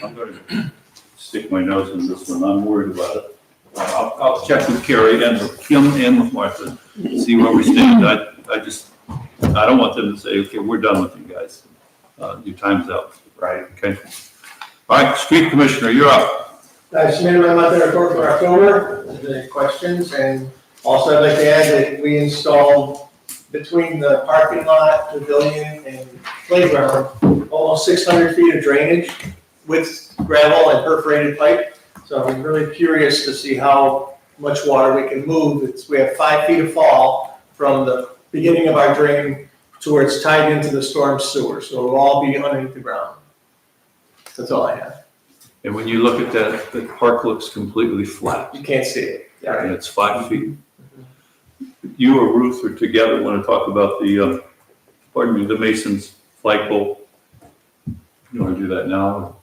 I'm gonna stick my nose in this one. I'm worried about it. I'll check with Carrie and with Kim and with Martha, see where we stand. I don't want them to say, okay, we're done with you guys. Your time's up. Right. Okay. All right, street commissioner, you're up. I submitted my monthly report for October, if there's any questions, and also I'd like to add that we installed between the parking lot, pavilion, and playground, almost 600 feet of drainage with gravel and perforated pipe. So I'm really curious to see how much water we can move. We have 5 feet of fall from the beginning of our drain to where it's tied into the storm sewer, so it'll all be underneath the ground. That's all I have. And when you look at that, the park looks completely flat. You can't see it. Yeah. And it's 5 feet. You or Ruth are together, want to talk about the, the Mason's flagpole? You want to do that now?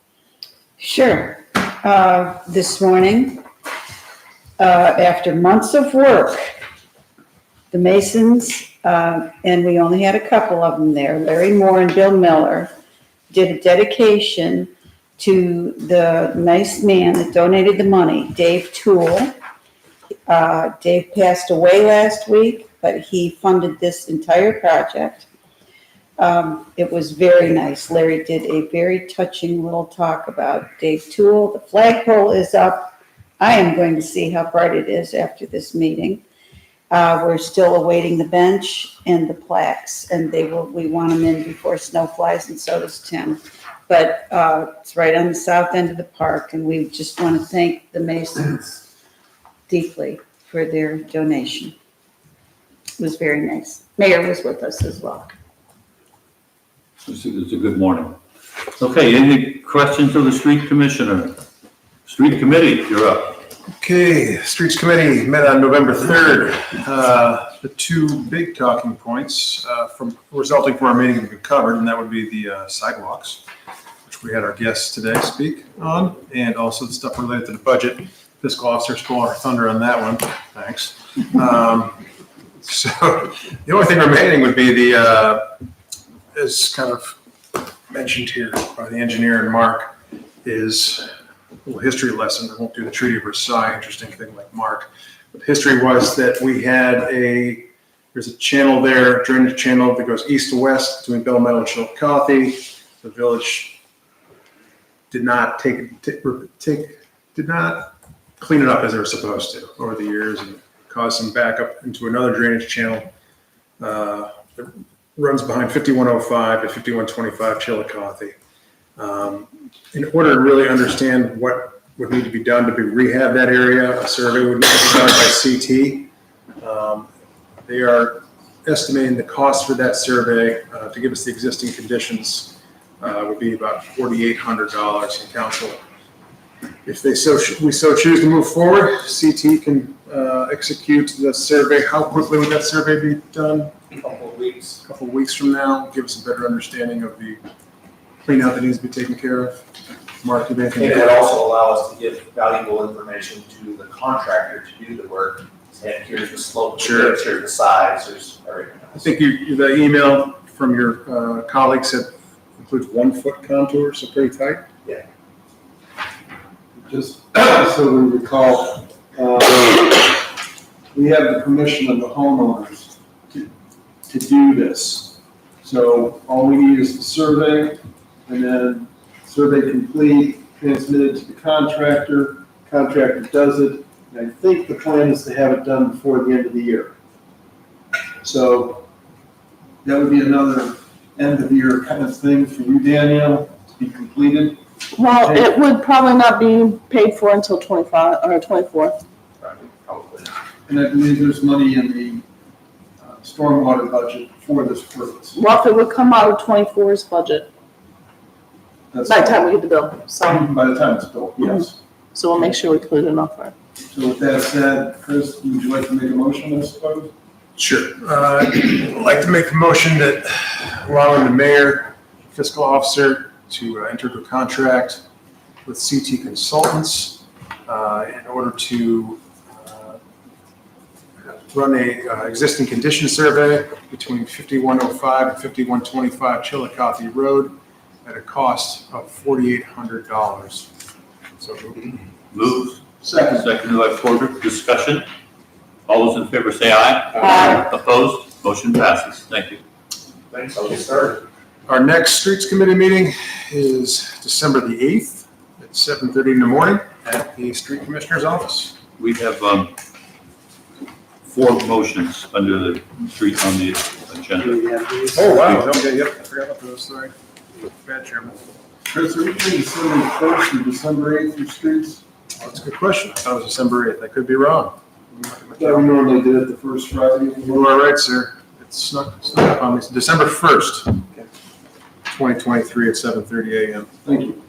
Sure. This morning, after months of work, the Masons, and we only had a couple of them there, Larry Moore and Bill Miller, did a dedication to the nice man that donated the money, Dave Toole. Dave passed away last week, but he funded this entire project. It was very nice. Larry did a very touching little talk about Dave Toole. The flagpole is up. I am going to see how bright it is after this meeting. We're still awaiting the bench and the plaques, and we want them in before snow flies, and so does Tim. But it's right on the south end of the park, and we just want to thank the Masons deeply for their donation. It was very nice. Mayor was with us as well. It's a good morning. Okay, any questions of the street commissioner? Street committee, you're up. Okay, Streets Committee met on November 3rd. The two big talking points resulting from our meeting have been covered, and that would be the sidewalks, which we had our guests today speak on, and also the stuff related to the budget. Fiscal officer stole our thunder on that one. Thanks. So the only thing remaining would be as kind of mentioned here by the engineer and Mark, is a little history lesson. I won't do the Treaty of Versailles, interesting thing like Mark. But history was that we had there's a channel there, drainage channel that goes east to west between Bell Meadow and Chillicothe. The village did not did not clean it up as they were supposed to over the years, and caused some backup into another drainage channel that runs behind 5105 and 5125 Chillicothe. In order to really understand what would need to be done to rehab that area, a survey would need to be done by CT. They are estimating the cost for that survey to give us the existing conditions would be about $4,800 in council. If we so choose to move forward, CT can execute the survey. How quickly would that survey be done? A couple of weeks from now, give us a better understanding of the clean out that needs to be taken care of. Mark, you may think. And it would also allow us to give valuable information to the contractor to do the work. And here's the slope, of the pitch, here's the size, there's everything else. I think the email from your colleague said includes 1 foot contour, so pretty tight. Yeah. Just so we recall, we have the permission of the homeowners to do this. So all we need is the survey, and then survey complete, transmitted to the contractor does it, and I think the plan is to have it done before the end of the year. So that would be another end of year kind of thing for you, Danielle, to be completed. Well, it would probably not be paid for until 25 or 24. Probably. And I believe there's money in the stormwater budget for this purpose. Well, if it would come out of 24's budget. That's By the time we get the bill, so, By the time it's built, yes. so we'll make sure we put it in offer. So with that said, Chris, would you like to make a motion, I suppose? Sure. I'd like to make a motion that allowing the mayor, fiscal officer to enter into a contract with CT Consultants in order to run a existing condition survey between 5105 and 5125 Chillicothe Road at a cost of $4,800. So Moved. Second. Seconded by Porter. Discussion. All those in favor say aye. Aye. Opposed? Motion passes. Thank you. Thanks, I'll get started. Our next streets committee meeting is December the 8th at 7:30 in the morning at the street commissioner's office. We have 4 motions under the street on the agenda. Oh, wow, okay, yep, I forgot about those, sorry. Bad chairman. Chris, are we doing December 1st and December 8th for streets? Well, that's a good question. I thought it was December 8th. I could be wrong. Yeah, we normally did it the first Friday. You are right, sir. It's snuck up on me. It's December 1st, 2023 at 7:30 a.m. Thank you.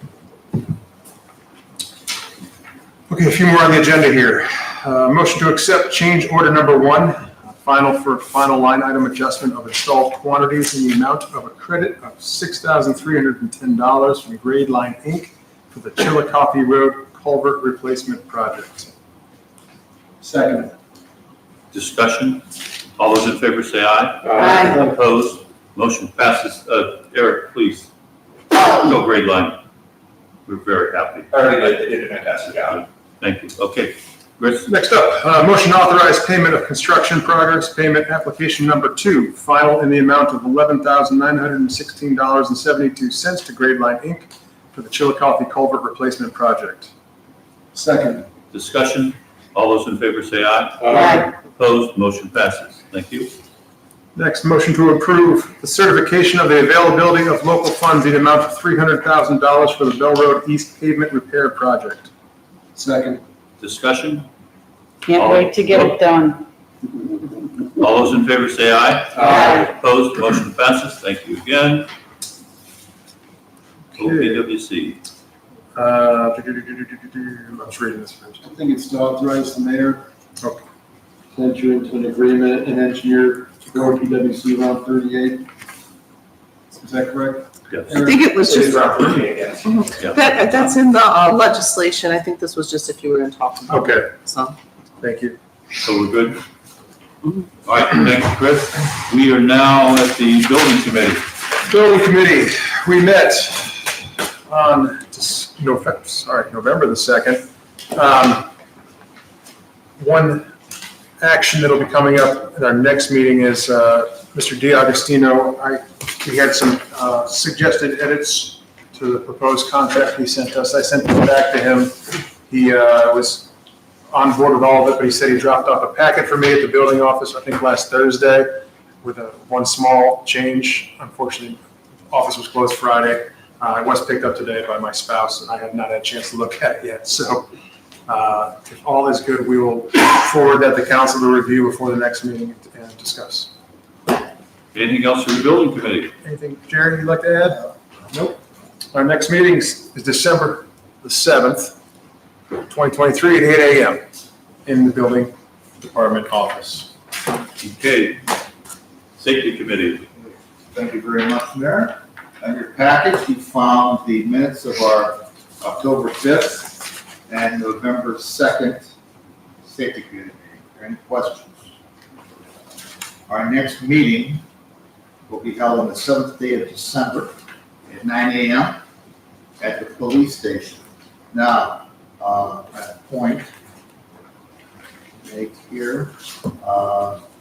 Okay, a few more on the agenda here. Motion to accept change order number 1, final line item adjustment of installed quantities in the amount of a credit of $6,310 from Grade Line Inc. for the Chillicothe Road Culvert Replacement Project. Second. Discussion. All those in favor say aye. Aye. Opposed? Motion passes. Eric, please. No Grade Line. We're very happy. They did a fantastic job. Thank you. Okay. Chris? Next up, motion to authorize payment of construction progress payment application number 2, final in the amount of $11,916.72 to Grade Line Inc. for the Chillicothe Culvert Replacement Project. Second. Discussion. All those in favor say aye. Aye. Opposed? Motion passes. Thank you. Next, motion to approve the certification of the availability of local funds in the amount of $300,000 for the Bell Road East Pavement Repair Project. Second. Discussion. Can't wait to get it done. All those in favor say aye. Aye. Opposed? Motion passes. Thank you again. OPWC. I'm just reading this first. I think it's to authorize the mayor Okay. to enter into an agreement and engineer to go PWC Route 38. Is that correct? Yes. I think it was just, Yeah. that's in the legislation. I think this was just if you were going to talk about it. Okay, So, thank you. So we're good? All right, thank you, Chris. We are now at the building committee. Building committee, we met on November the 2nd. One action that'll be coming up at our next meeting is Mr. DiAgostino. We had some suggested edits to the proposed contract he sent us. I sent it back to him. He was on board with all of it, but he said he dropped off a packet for me at the building office, I think last Thursday, with one small change. Unfortunately, the office was closed Friday. It was picked up today by my spouse, and I have not had a chance to look at it yet. So if all is good, we will forward that to council to review before the next meeting and discuss. Anything else for the building committee? Anything, Jared, you'd like to add? Nope. Our next meeting is December the 7th, 2023 at 8 a.m. in the building department office. Okay. Safety committee. Thank you very much, Mayor. On your package, you found the minutes of our October 5th and November 2nd safety committee meeting. Are there any questions? Our next meeting will be held on the 7th day of December at 9 a.m. at the police station. Now, at a point make here,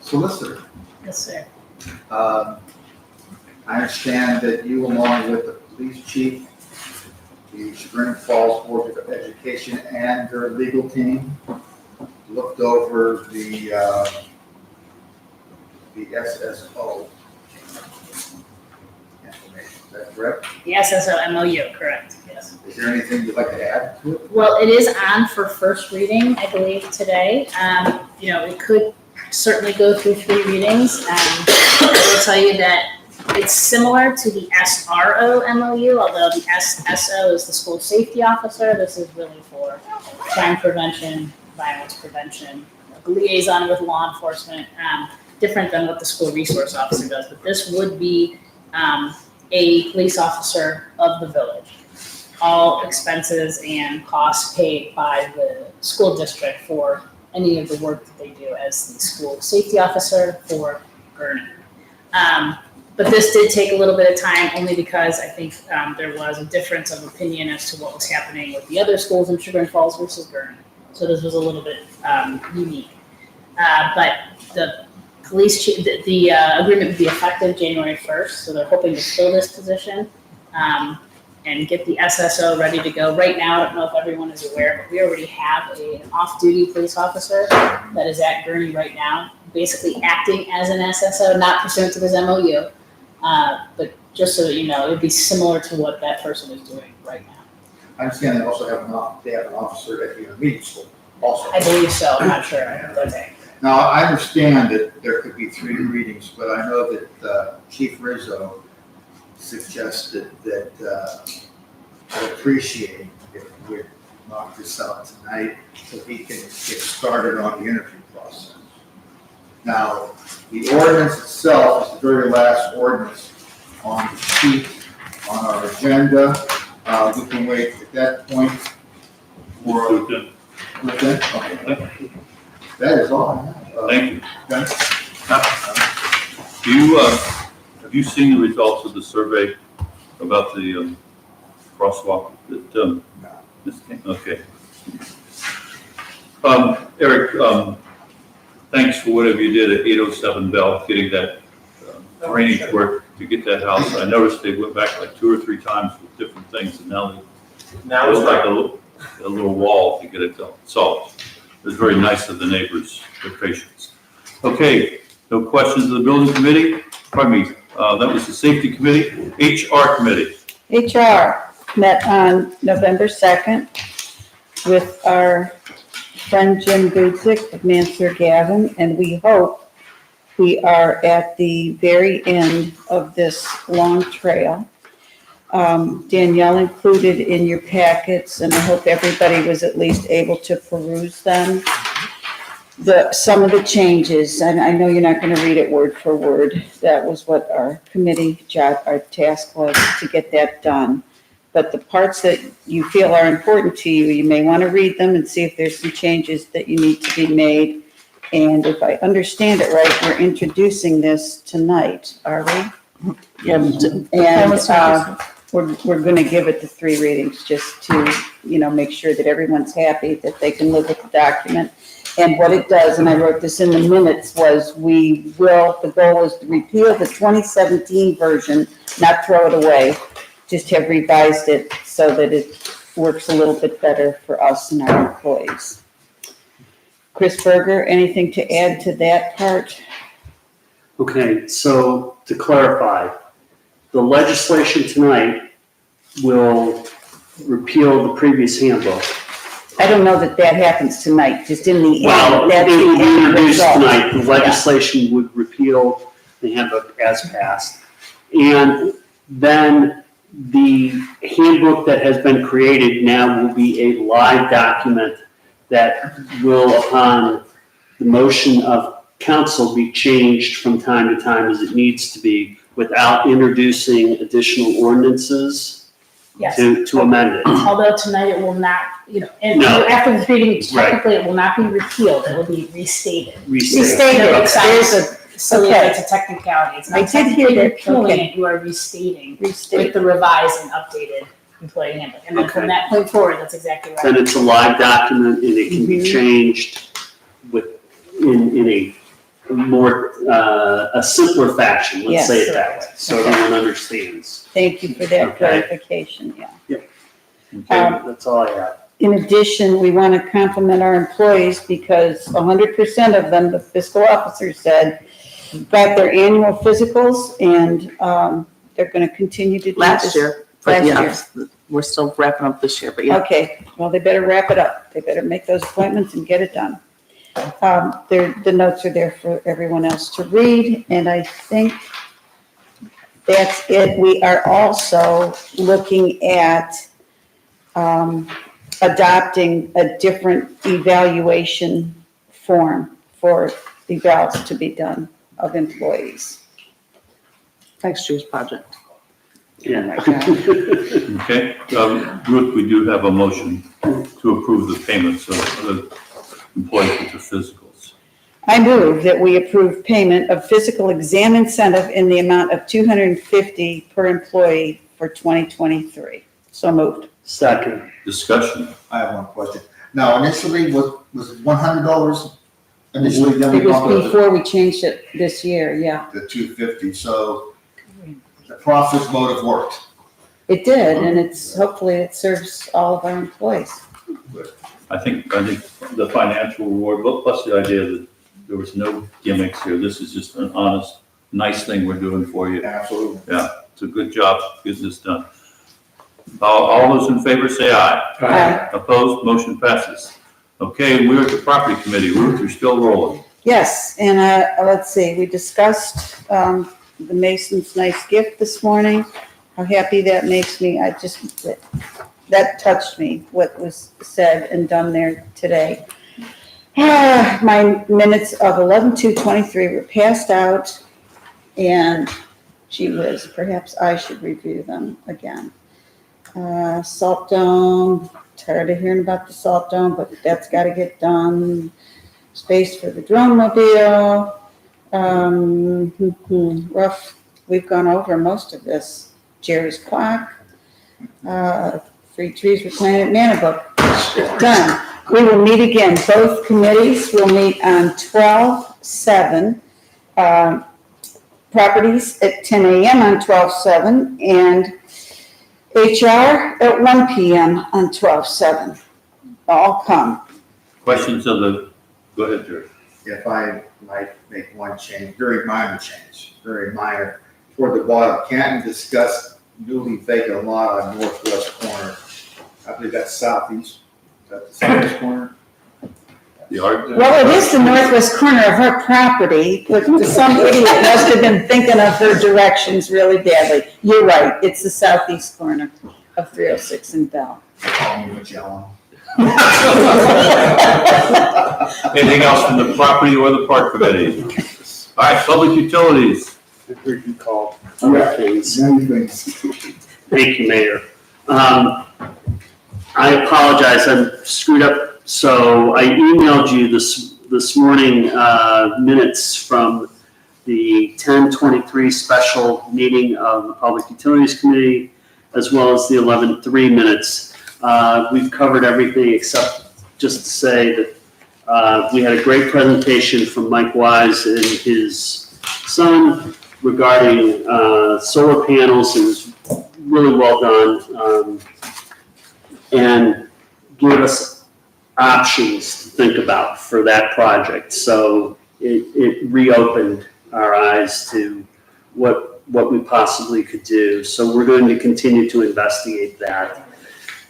solicitor. Yes, sir. I understand that you, along with the police chief, the Chagrin Falls Board of Education, and their legal team, looked over the SSO information. Is that correct? The SSO MOU, correct, yes. Is there anything you'd like to add to it? Well, it is on for first reading, I believe, today. It could certainly go through 3 readings. I will tell you that It's similar to the SRO MOU, although the SSO is the school safety officer. This is really for crime prevention, violence prevention, liaison with law enforcement, different than what the school resource officer does. But this would be a police officer of the village. All expenses and costs paid by the school district for any of the work that they do as the school safety officer for Gurnee. But this did take a little bit of time, only because I think there was a difference of opinion as to what was happening with the other schools in Sugar Falls versus Gurnee. So this was a little bit unique. But the police chief, the agreement would be effective January 1st, so they're hoping to fill this position and get the SSO ready to go. Right now, I don't know if everyone is aware, but we already have an off-duty police officer that is at Gurnee right now, basically acting as an SSO, not pursuant to this MOU. But just so that you know, it would be similar to what that person is doing right now. I understand they also have they have an officer at the intermediate school also. I believe so, I'm not sure. Okay. Now, I understand that there could be 3 readings, but I know that Chief Rizzo suggested that I'd appreciate if we knock this out tonight so he can get started on the interview process. Now, the ordinance itself is the very last ordinance on the sheet on our agenda. We can wait at that point for. Okay. That is all I have. Thank you. Okay. Do you, have you seen the results of the survey about the crosswalk that, No. okay. Eric, thanks for whatever you did at 807 Bell, getting that drainage work to get that house. I noticed they went back like 2 or 3 times with different things, and now it's like a little wall to get it solved. It was very nice of the neighbors, their patience. Okay, no questions of the building committee? Pardon me, that was the safety committee. HR committee. HR met on November 2nd with our friend Jim Budzik of Mansur Gavin, and we hope we are at the very end of this long trail. Danielle included in your packets, and I hope everybody was at least able to peruse them. Some of the changes, and I know you're not going to read it word for word. That was what our committee job, our task was, to get that done. But the parts that you feel are important to you, you may want to read them and see if there's some changes that you need to be made. And if I understand it right, we're introducing this tonight, are we? Yeah. And we're going to give it the 3 readings just to, make sure that everyone's happy, that they can live with the document. And what it does, and I wrote this in the minutes, was the goal is to repeal the 2017 version, not throw it away, just have revised it so that it works a little bit better for us and our employees. Chris Berger, anything to add to that part? Okay, so to clarify, the legislation tonight will repeal the previous handbook. I don't know that happens tonight, just in the end. Well, that's it the will be end introduced result. tonight. The legislation would repeal the handbook as passed. And then the handbook that has been created now will be a live document that will, upon the motion of council, be changed from time to time as it needs to be without introducing additional ordinances Yes. to amend it. Although tonight it will not, and No. after this reading, technically it will not be repealed, it will be restated. Restated. No, it sounds There's silly, okay. it's a technicality. It's I not did hear technically that, repealing okay. it, you are restating with the revised and updated employee handbook. And then from Okay. that point forward, that's exactly right. Then it's a live document and it can be changed in a more, a simpler fashion, let's say it that way, so everyone understands. Thank you for that Okay. clarification, yeah. Okay, that's all I have. In addition, we want to compliment our employees because 100% of them, the fiscal officer said, got their annual physicals and they're going to continue to do Last this. year, but Last yeah, we're still wrapping up this year, but yeah. Okay, well, they better wrap it up. They better make those appointments and get it done. The notes are there for everyone else to read, and I think That's it. We are also looking at adopting a different evaluation form for evals to be done of employees. Next year's project. Yeah. Okay, Ruth, we do have a motion to approve the payments of the employees with the physicals. I move that we approve payment of physical exam incentive in the amount of $250 per employee for 2023. So moved. Second. Discussion. I have one question. Now, initially, was it $100 initially, then we It was bumped it before we changed it this year, yeah. to $250, so the profit motive worked. It did, and hopefully it serves all of our employees. I think the financial reward, but plus the idea that there was no gimmicks here. This is just an honest, nice thing we're doing for you. Absolutely. Yeah, it's a good job getting this done. All those in favor say aye. Aye. Opposed, motion passes. Okay, we're at the property committee. Ruth, you're still rolling. Yes, and let's see, we discussed the Mason's nice gift this morning, how happy that makes me. That touched me, what was said and done there today. My minutes of 11/2/23 were passed out, and gee whiz, perhaps I should review them again. Salt Dome, tired of hearing about the Salt Dome, but that's got to get done. Space for the drone mobile. Rough, we've gone over most of this. Jerry's clock. 3 trees were planted, Manabuk, done. We will meet again. Both committees will meet on 12/7. Properties at 10 a.m. on 12/7 and HR at 1 p.m. on 12/7. All come. Questions of the, go ahead, Jerry. If I might make one change, very minor, toward the bottom, Canton discussed newly vacant lot on northwest corner. I believe that's southeast. Is that the southeast corner? Well, it is the northwest corner of her property, but some idiot must have been thinking of her directions really badly. You're right, it's the southeast corner of 306 in Bell. Call me Magellan. Anything else from the property or the park committee? All right, public utilities. Good call. Thank you, Mayor. I apologize, I screwed up. So I emailed you this morning minutes from the 10/23 special meeting of the Public Utilities Committee, as well as the 11/3 minutes. We've covered everything except just to say that we had a great presentation from Mike Wise and his son regarding solar panels. It was really well done, and gave us options to think about for that project. So it reopened our eyes to what we possibly could do. So we're going to continue to investigate that.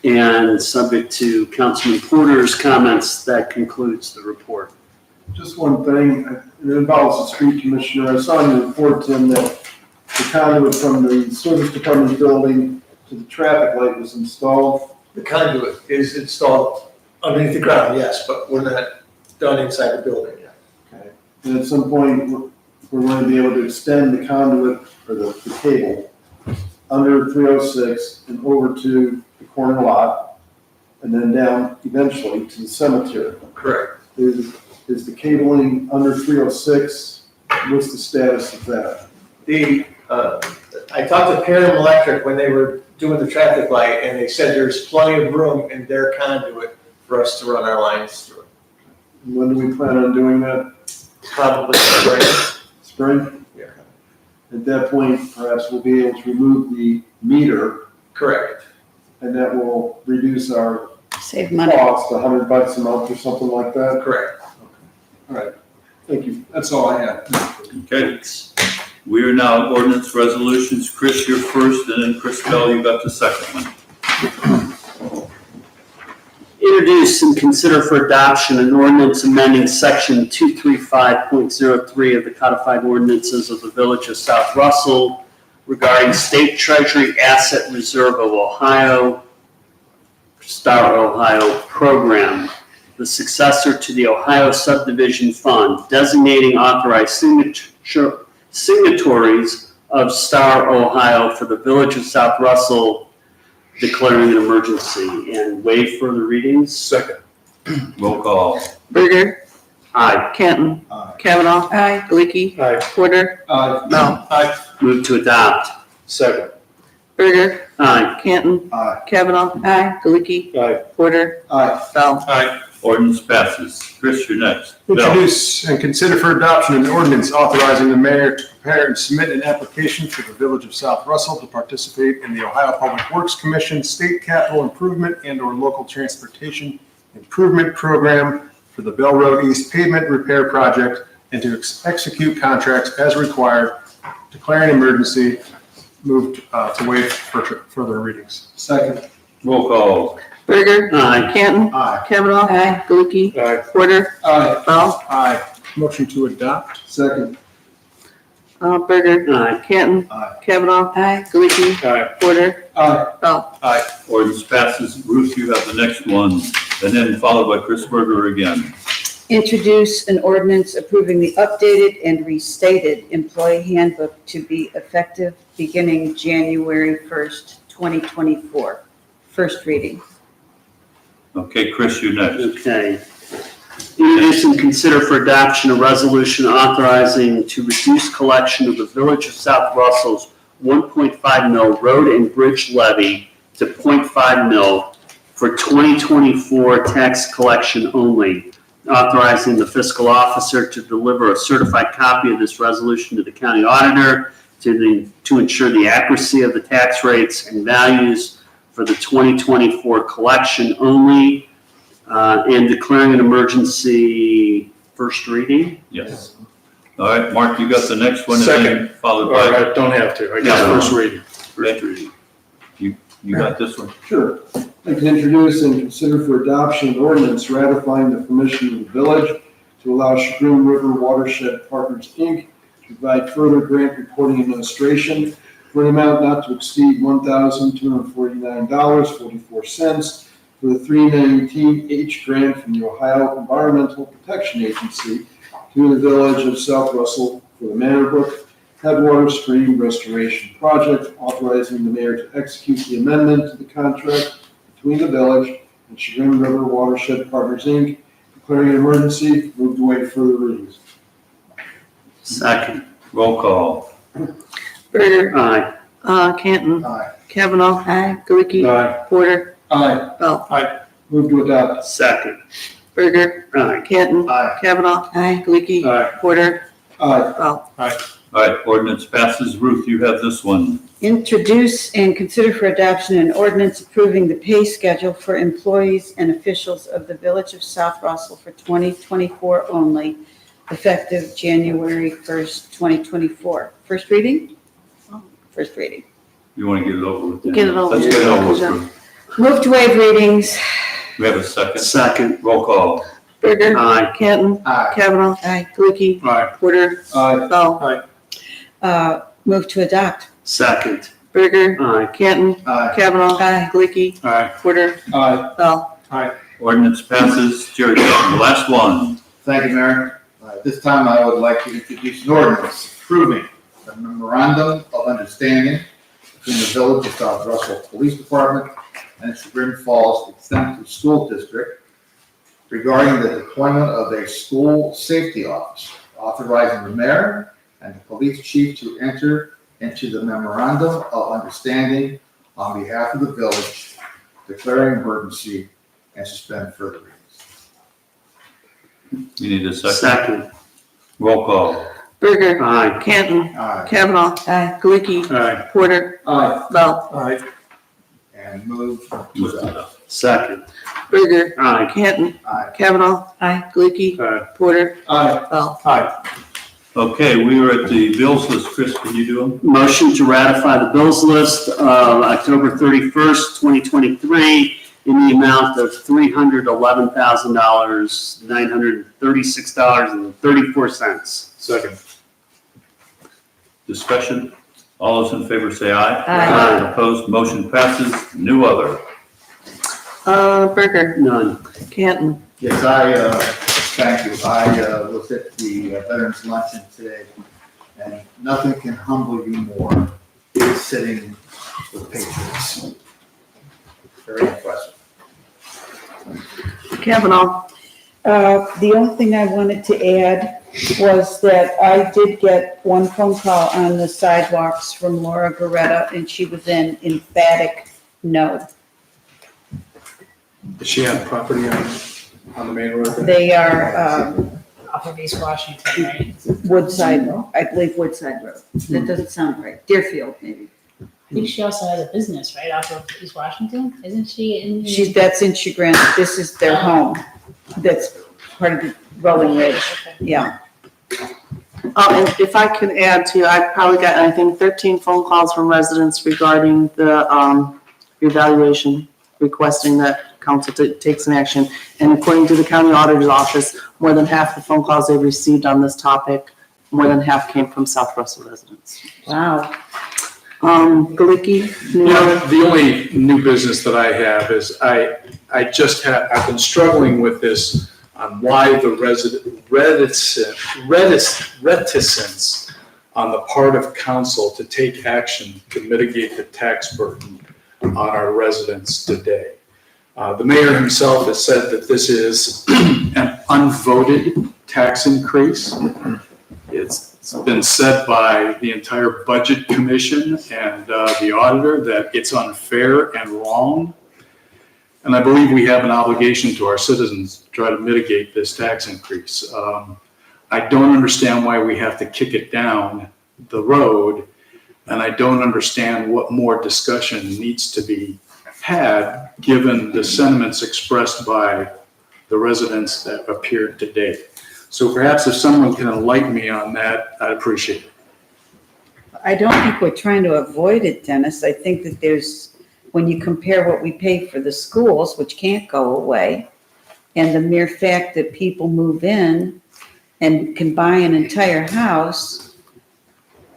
And subject to Councilman Porter's comments, that concludes the report. Just one thing, it involves the street commissioner. I saw in your report, Tim, that the conduit from the service department building to the traffic light was installed. The conduit is installed underneath the ground, yes, but we're not done inside the building yet. Okay. And at some point, we're going to be able to extend the conduit or the cable under 306 and over to the corner lot, and then down eventually to the cemetery. Correct. Is the cabling under 306, what's the status of that? I talked to Perham Electric when they were doing the traffic light, and they said there's plenty of room in their conduit for us to run our lines through. When do we plan on doing that? Probably spring. Spring? Yeah. At that point, perhaps we'll be able to remove the meter. Correct. And that will reduce our Save money. cost, $100 a month or something like that? Correct. All right, thank you. That's all I have. Okay. We are now at ordinance resolutions. Chris, you're first, and then Christel, you got the second one. Introduce and consider for adoption an ordinance amending section 235.03 of the codified ordinances of the Village of South Russell, regarding State Treasury Asset Reserve of Ohio, Star Ohio program, the successor to the Ohio Subdivision Fund, designating authorized signatories of Star Ohio for the Village of South Russell, declaring an emergency, and waive further readings. Second. Roll call. Berger, Aye. Canton, Kavanaugh, Galicki, Aye. Porter, Bell. Move to adopt. Second. Berger, Aye. Canton, Aye. Kavanaugh, Galicki, Aye. Porter, Aye. Bell. Aye. Ordinance passes. Chris, you're next. Bill. Introduce and consider for adoption an ordinance authorizing the mayor to prepare and submit an application for the Village of South Russell to participate in the Ohio Public Works Commission State Capital Improvement and/or Local Transportation Improvement Program for the Bell Road East Pavement Repair Project and to execute contracts as required, declare an emergency, move to waive further readings. Second. Roll call. Berger, Aye. Canton, Aye. Kavanaugh, Galicki, Aye. Porter, Aye. Bell. Aye. Motion to adopt. Second. Berger, Aye. Canton, Aye. Kavanaugh, Galicki, Aye. Porter, Aye. Bell. Ordinance passes. Ruth, you have the next one, and then followed by Chris Berger again. Introduce an ordinance approving the updated and restated employee handbook to be effective beginning January 1st, 2024. First reading. Okay, Chris, you're next. Okay. Introduce and consider for adoption a resolution authorizing to reduce collection of the Village of South Russell's 1.5 mil road and bridge levy to 0.5 mil for 2024 tax collection only. Authorizing the fiscal officer to deliver a certified copy of this resolution to the county auditor to ensure the accuracy of the tax rates and values for the 2024 collection only, and declaring an emergency. First reading. Yes. All right, Mark, you got the next one, and Second. then followed All by right, don't have to. I guess No. first reading. first reading. You got this one? Sure. I can introduce and consider for adoption an ordinance ratifying the permission of the village to allow Chagrin River Watershed Partners, Inc. to provide further grant reporting administration for an amount not to exceed $1,249.44 for the 319H grant from the Ohio Environmental Protection Agency to the Village of South Russell for the Manor Brook Headwater Stream Restoration Project, authorizing the mayor to execute the amendment to the contract between the village and Chagrin River Watershed Partners, Inc., declaring an emergency, move to waive further readings. Second. Roll call. Berger, Aye. Canton, Aye. Kavanaugh, Galicki, Aye. Porter, Aye. Bell. Move to adopt. Second. Berger, Aye. Canton, Aye. Kavanaugh, Galicki, Aye. Porter, Aye. Bell. All right, ordinance passes. Ruth, you have this one. Introduce and consider for adoption an ordinance approving the pay schedule for employees and officials of the Village of South Russell for 2024 only, effective January 1st, 2024. First reading? First reading. You want to get it over with? then? Get it over Let's with. get it over with. Yeah. Ruth. Move to waive readings. We have a second. Second. Roll call. Berger, Aye. Canton, Aye. Kavanaugh, Galicki, Aye. Porter, Aye. Bell. Move to adopt. Second. Berger, Aye. Canton, Aye. Kavanaugh, Galicki, Aye. Porter, Aye. Bell. Ordinance passes. Jerry, the last one. Thank you, Mayor. This time I would like to introduce an ordinance approving the memorandum of understanding between the Village of South Russell Police Department and Chagrin Falls Extensive School District regarding the deployment of a school safety officer, authorizing the mayor and the police chief to enter into the memorandum of understanding on behalf of the village, declaring emergency and suspend further readings. You need a second. Second. Roll call. Berger, Aye. Canton, Aye. Kavanaugh, Galicki, Aye. Porter, Aye. Bell. Aye. And move Move to to adopt. adopt. Second. Berger, Aye. Canton, Aye. Kavanaugh, Galicki, Aye. Porter, Aye. Bell. Okay, we are at the bills list. Chris, can you do them? Motion to ratify the bills list of October 31st, 2023 in the amount of $311,000, $936.34. Second. Discussion? All those in favor say aye. Aye. Opposed, motion passes. New other. Berger. None. Canton. Yes, thank you. I was at the Veterans Luncheon today, and nothing can humble you more than sitting with patriots. Very impressive. Kavanaugh. The only thing I wanted to add was that I did get one phone call on the sidewalks from Laura Goretta, and she was in emphatic no. Is she on property on the main road? there? They are, Off of East Washington, right? Woodside, I believe Woodside Road. That doesn't sound right. Deerfield, maybe. I think she also has a business, right, off of East Washington? Isn't she in? That's in Chagrin. This is their home. That's part of the rolling ridge. Yeah. And if I can add to, I've probably got, I think, 13 phone calls from residents regarding the evaluation, requesting that council takes an action. And according to the county auditor's office, more than half the phone calls they've received on this topic, more than half came from South Russell residents. Wow. Galicki? You know, the only new business that I have is I've been struggling with this on why the reticence on the part of council to take action to mitigate the tax burden on our residents today. The mayor himself has said that this is an unvoted tax increase. It's been said by the entire budget commission and the auditor that it's unfair and wrong. And I believe we have an obligation to our citizens to try to mitigate this tax increase. I don't understand why we have to kick it down the road, and I don't understand what more discussion needs to be had given the sentiments expressed by the residents that appeared today. So perhaps if someone can enlighten me on that, I'd appreciate it. I don't think we're trying to avoid it, Dennis. I think that when you compare what we pay for the schools, which can't go away, and the mere fact that people move in and can buy an entire house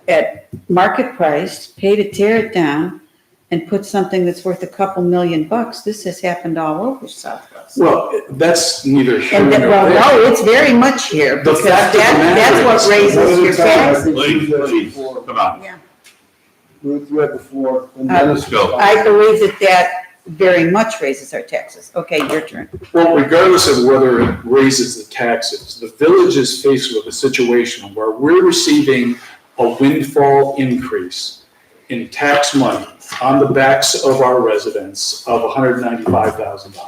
at market price, pay to tear it down, and put something that's worth a couple $1 million, this has happened all over Southwest. Well, that's neither here And nor then, well, there. no, it's very much here, The because fact of the matter that's what is- raises your taxes. Please, come on. Yeah. Ruth, you had the floor. And Let's go. I believe that very much raises our taxes. Okay, your turn. Well, regardless of whether it raises the taxes, the village is faced with a situation where we're receiving a windfall increase in tax money on the backs of our residents of $195,000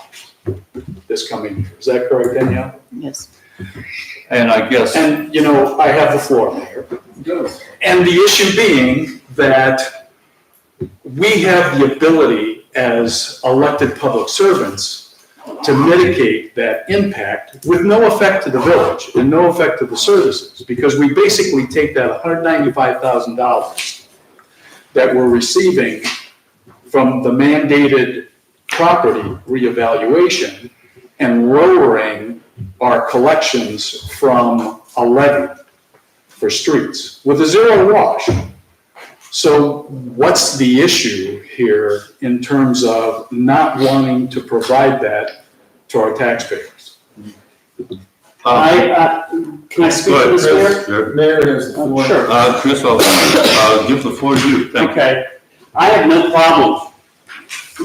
this coming year. Is that correct, Danielle? Yes. And I guess. And, you know, I have the floor, Mayor. And the issue being that we have the ability as elected public servants to mitigate that impact with no effect to the village and no effect to the services, because we basically take that $195,000 that we're receiving from the mandated property reevaluation and lowering our collections from a levy for streets with a zero wash. So what's the issue here in terms of not wanting to provide that to our taxpayers? Can I speak to this, Mayor? Sure. Mayor has the floor. Sure. Chris, I'll give the floor to you. Thank you. Okay. I have no problem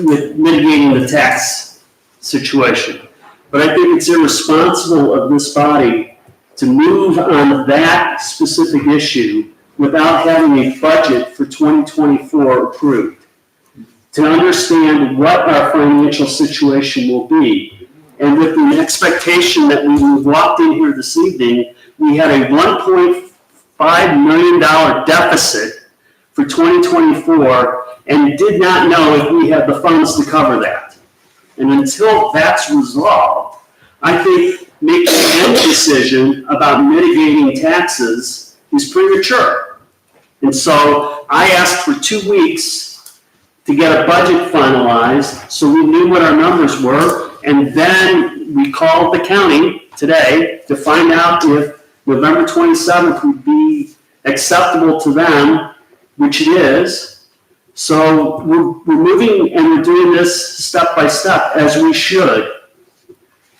with mitigating the tax situation, but I think it's irresponsible of this body to move on that specific issue without having a budget for 2024 approved, to understand what our financial situation will be. And with the expectation that we walked in here this evening, we had a $1.5 million deficit for 2024 and did not know if we had the funds to cover that. And until that's resolved, I think making any decision about mitigating taxes is premature. And so I asked for 2 weeks to get a budget finalized so we knew what our numbers were. And then we called the county today to find out if November 27th would be acceptable to them which it is. So we're moving and we're doing this step by step as we should.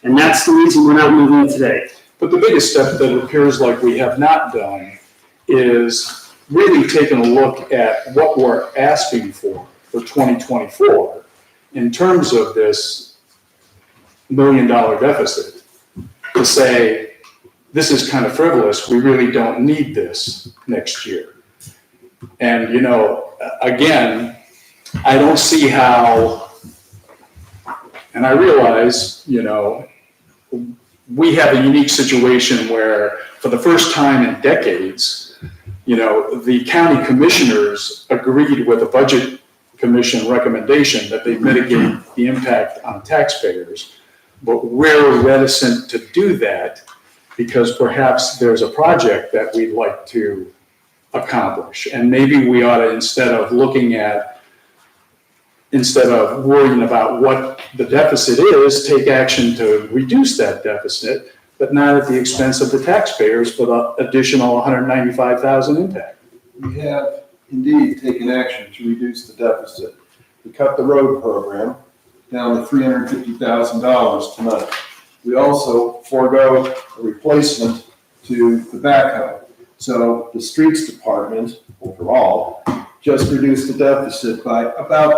And that's the reason we're not moving today. But the biggest step that it appears like we have not done is really taking a look at what we're asking for 2024 in terms of this $1 million deficit. To say, this is kind of frivolous, we really don't need this next year. And, you know, again, I don't see how, and I realize, you know, we have a unique situation where for the first time in decades, you know, the county commissioners agreed with a budget commission recommendation that they mitigate the impact on taxpayers. But we're reticent to do that because perhaps there's a project that we'd like to accomplish. And maybe we ought to, instead of worrying about what the deficit is, take action to reduce that deficit, but not at the expense of the taxpayers for the additional $195,000 impact. We have indeed taken action to reduce the deficit. We cut the road program down to $350,000 tonight. We also forego a replacement to the backhoe. So the streets department overall just reduced the deficit by about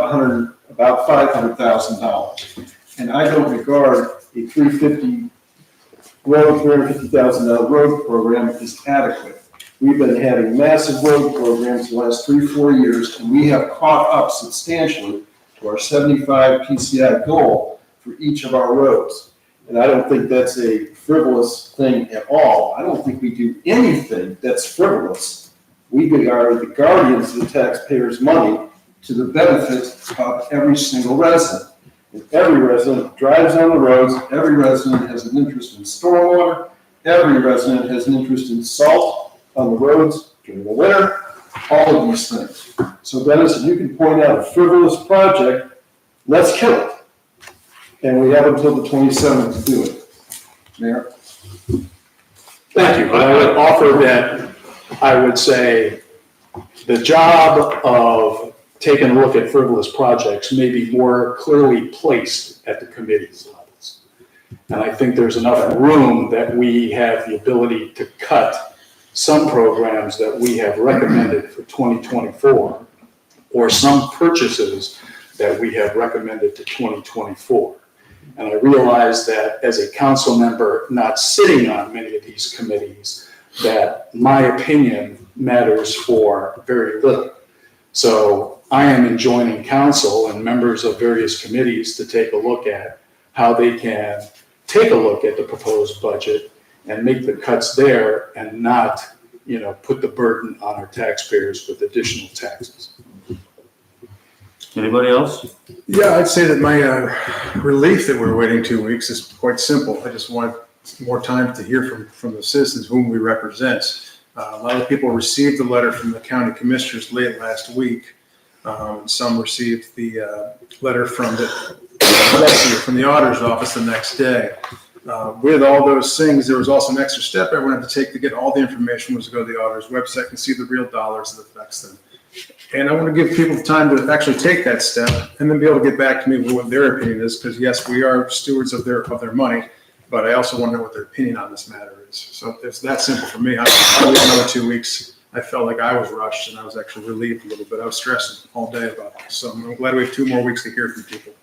$500,000. And I don't regard a $350,000 road program as adequate. We've been having massive road programs the last 3-4 years, and we have caught up substantially to our 75 PCI goal for each of our roads. And I don't think that's a frivolous thing at all. I don't think we do anything that's frivolous. We are the guardians of the taxpayers' money to the benefit of every single resident. And every resident drives on the roads, every resident has an interest in stormwater, every resident has an interest in salt on the roads during the winter, all of these things. So Dennis, if you can point out a frivolous project, let's kill it. And we have until the 27th to do it. Mayor? Thank you. I would offer that, I would say, the job of taking a look at frivolous projects may be more clearly placed at the committee's levels. And I think there's enough room that we have the ability to cut some programs that we have recommended for 2024, or some purchases that we have recommended to 2024. And I realize that as a council member not sitting on many of these committees, that my opinion matters for very little. So I am enjoining council and members of various committees to take a look at how they can take a look at the proposed budget and make the cuts there and not, you know, put the burden on our taxpayers with additional taxes. Anybody else? Yeah, I'd say that my relief that we're waiting 2 weeks is quite simple. I just want more time to hear from the citizens whom we represent. A lot of people received the letter from the county commissioners late last week. Some received the letter from the auditor's office the next day. With all those things, there was also an extra step everyone had to take to get all the information, was to go to the auditor's website and see the real dollars that affects them. And I want to give people the time to actually take that step and then be able to get back to me with what their opinion is, because yes, we are stewards of their money, but I also want to know what their opinion on this matter is. So it's that simple for me. I wait another 2 weeks. I felt like I was rushed and I was actually relieved a little bit. I was stressing all day about this. So I'm glad we have 2 more weeks to hear from people.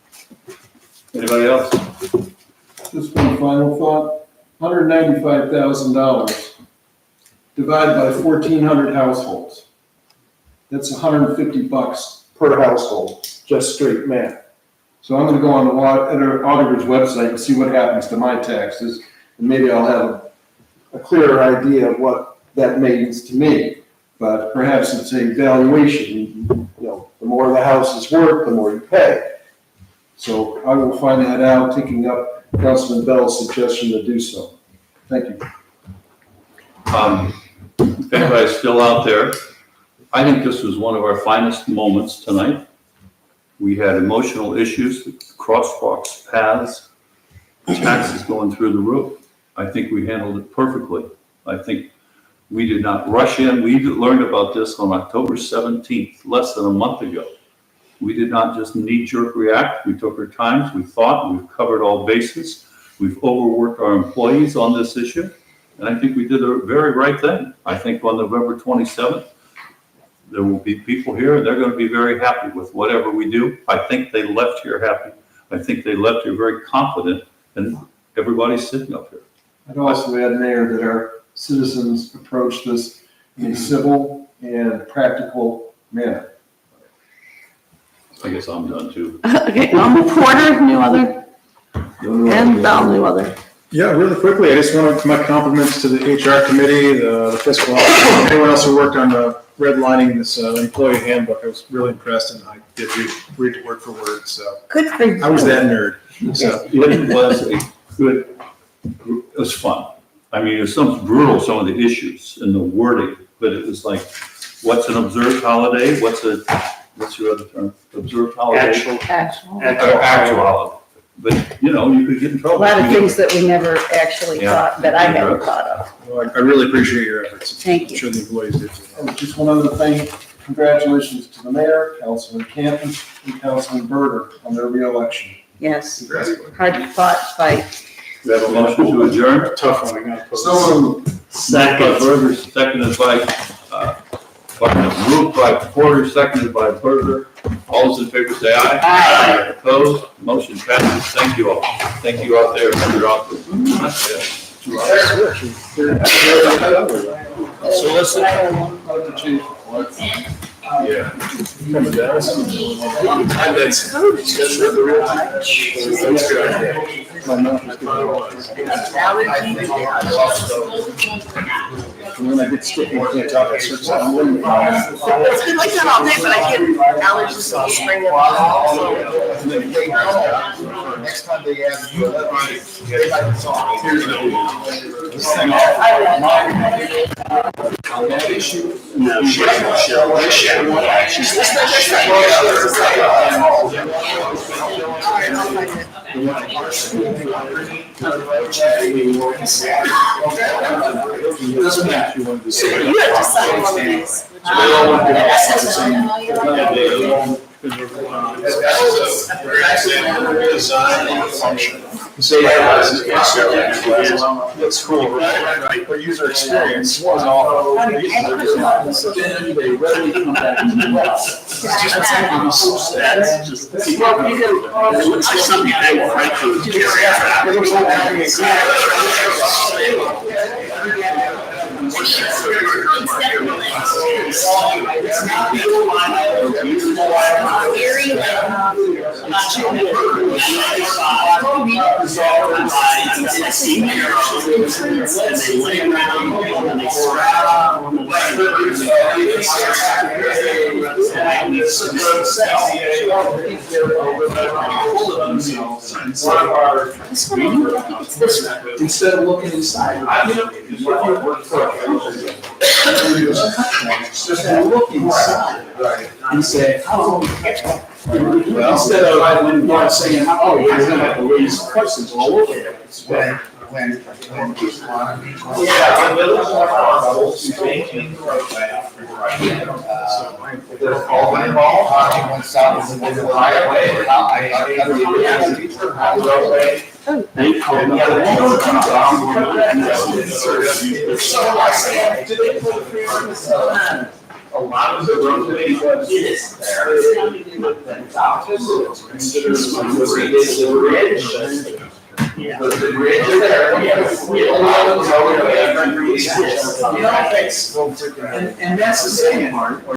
Anybody else? Just one final thought, $195,000 divided by 1,400 households. That's $150 per household, just straight math. So I'm gonna go on the auditor's website and see what happens to my taxes, and maybe I'll have a clearer idea of what that means to me. But perhaps it's a valuation, you know, the more the house is worth, the more you pay. So I will find that out, taking up Councilman Bell's suggestion to do so. Thank you. If anybody's still out there, I think this was one of our finest moments tonight. We had emotional issues, crosswalks, paths, taxes going through the roof. I think we handled it perfectly. I think We did not rush in. We learned about this on October 17th, less than a month ago. We did not just knee-jerk react. We took our times, we thought, we've covered all bases. We've overworked our employees on this issue, and I think we did a very right thing. I think on November 27th, there will be people here, and they're going to be very happy with whatever we do. I think they left here happy. I think they left here very confident, and everybody's sitting up here. I'd also add, Mayor, that our citizens approach this in a civil and practical manner. I guess I'm done too. Okay, Porter, new other, and Bell, new other. Yeah, really quickly, I just want my compliments to the HR committee, the fiscal officer, and everyone else who worked on the redlining this employee handbook. I was really impressed, and I did read it word for word, so. Good for you. I was that nerd. So. It was a good, it was fun. I mean, it was some brutal, some of the issues and the wording, but it was like, what's an observed holiday? What's your other term? Observed holiday? Actual. Actual holiday. But, you know, you could get in A trouble. lot of things that we never actually Yeah. thought, that I hadn't thought of. Well, I really appreciate your efforts. Thank you. I'm sure the employees did. And just one other thing, congratulations to the mayor, Councilman Campus, and Councilman Berger on their reelection. Yes, hard fought fight. We have a motion to adjourn. Tough one, I got. So moved. Second. Berger, seconded by, moved by Porter, seconded by Berger. All those in favor say aye. Aye. Opposed? Motion passes. Thank you all. Thank you out there for your office. That's it. 2 hours. Solicit. The chief. Yeah. Remember that? That's a good idea. My mouth is when I get sticky, I can't talk. I start sounding. It's been like that all day, but I get allergies in the spring and Next time they ask you, they like the song. This thing. Doesn't matter. You have to sign one of these. That's cool, right? But user experience was all. They readily come back to the well. That's just, well, you can, it looks like something big, Instead of looking inside. Just look inside and say, oh, instead of saying, oh, you're gonna have to raise questions all over it. When Yeah, a little more possible to maintain the roadway. There's all my ball. One south of the highway. Roadway. Thank you. So I say, do they put a a lot of the roadway is there. Yeah. The bridge is there, we allow the roadway. And that's the same part.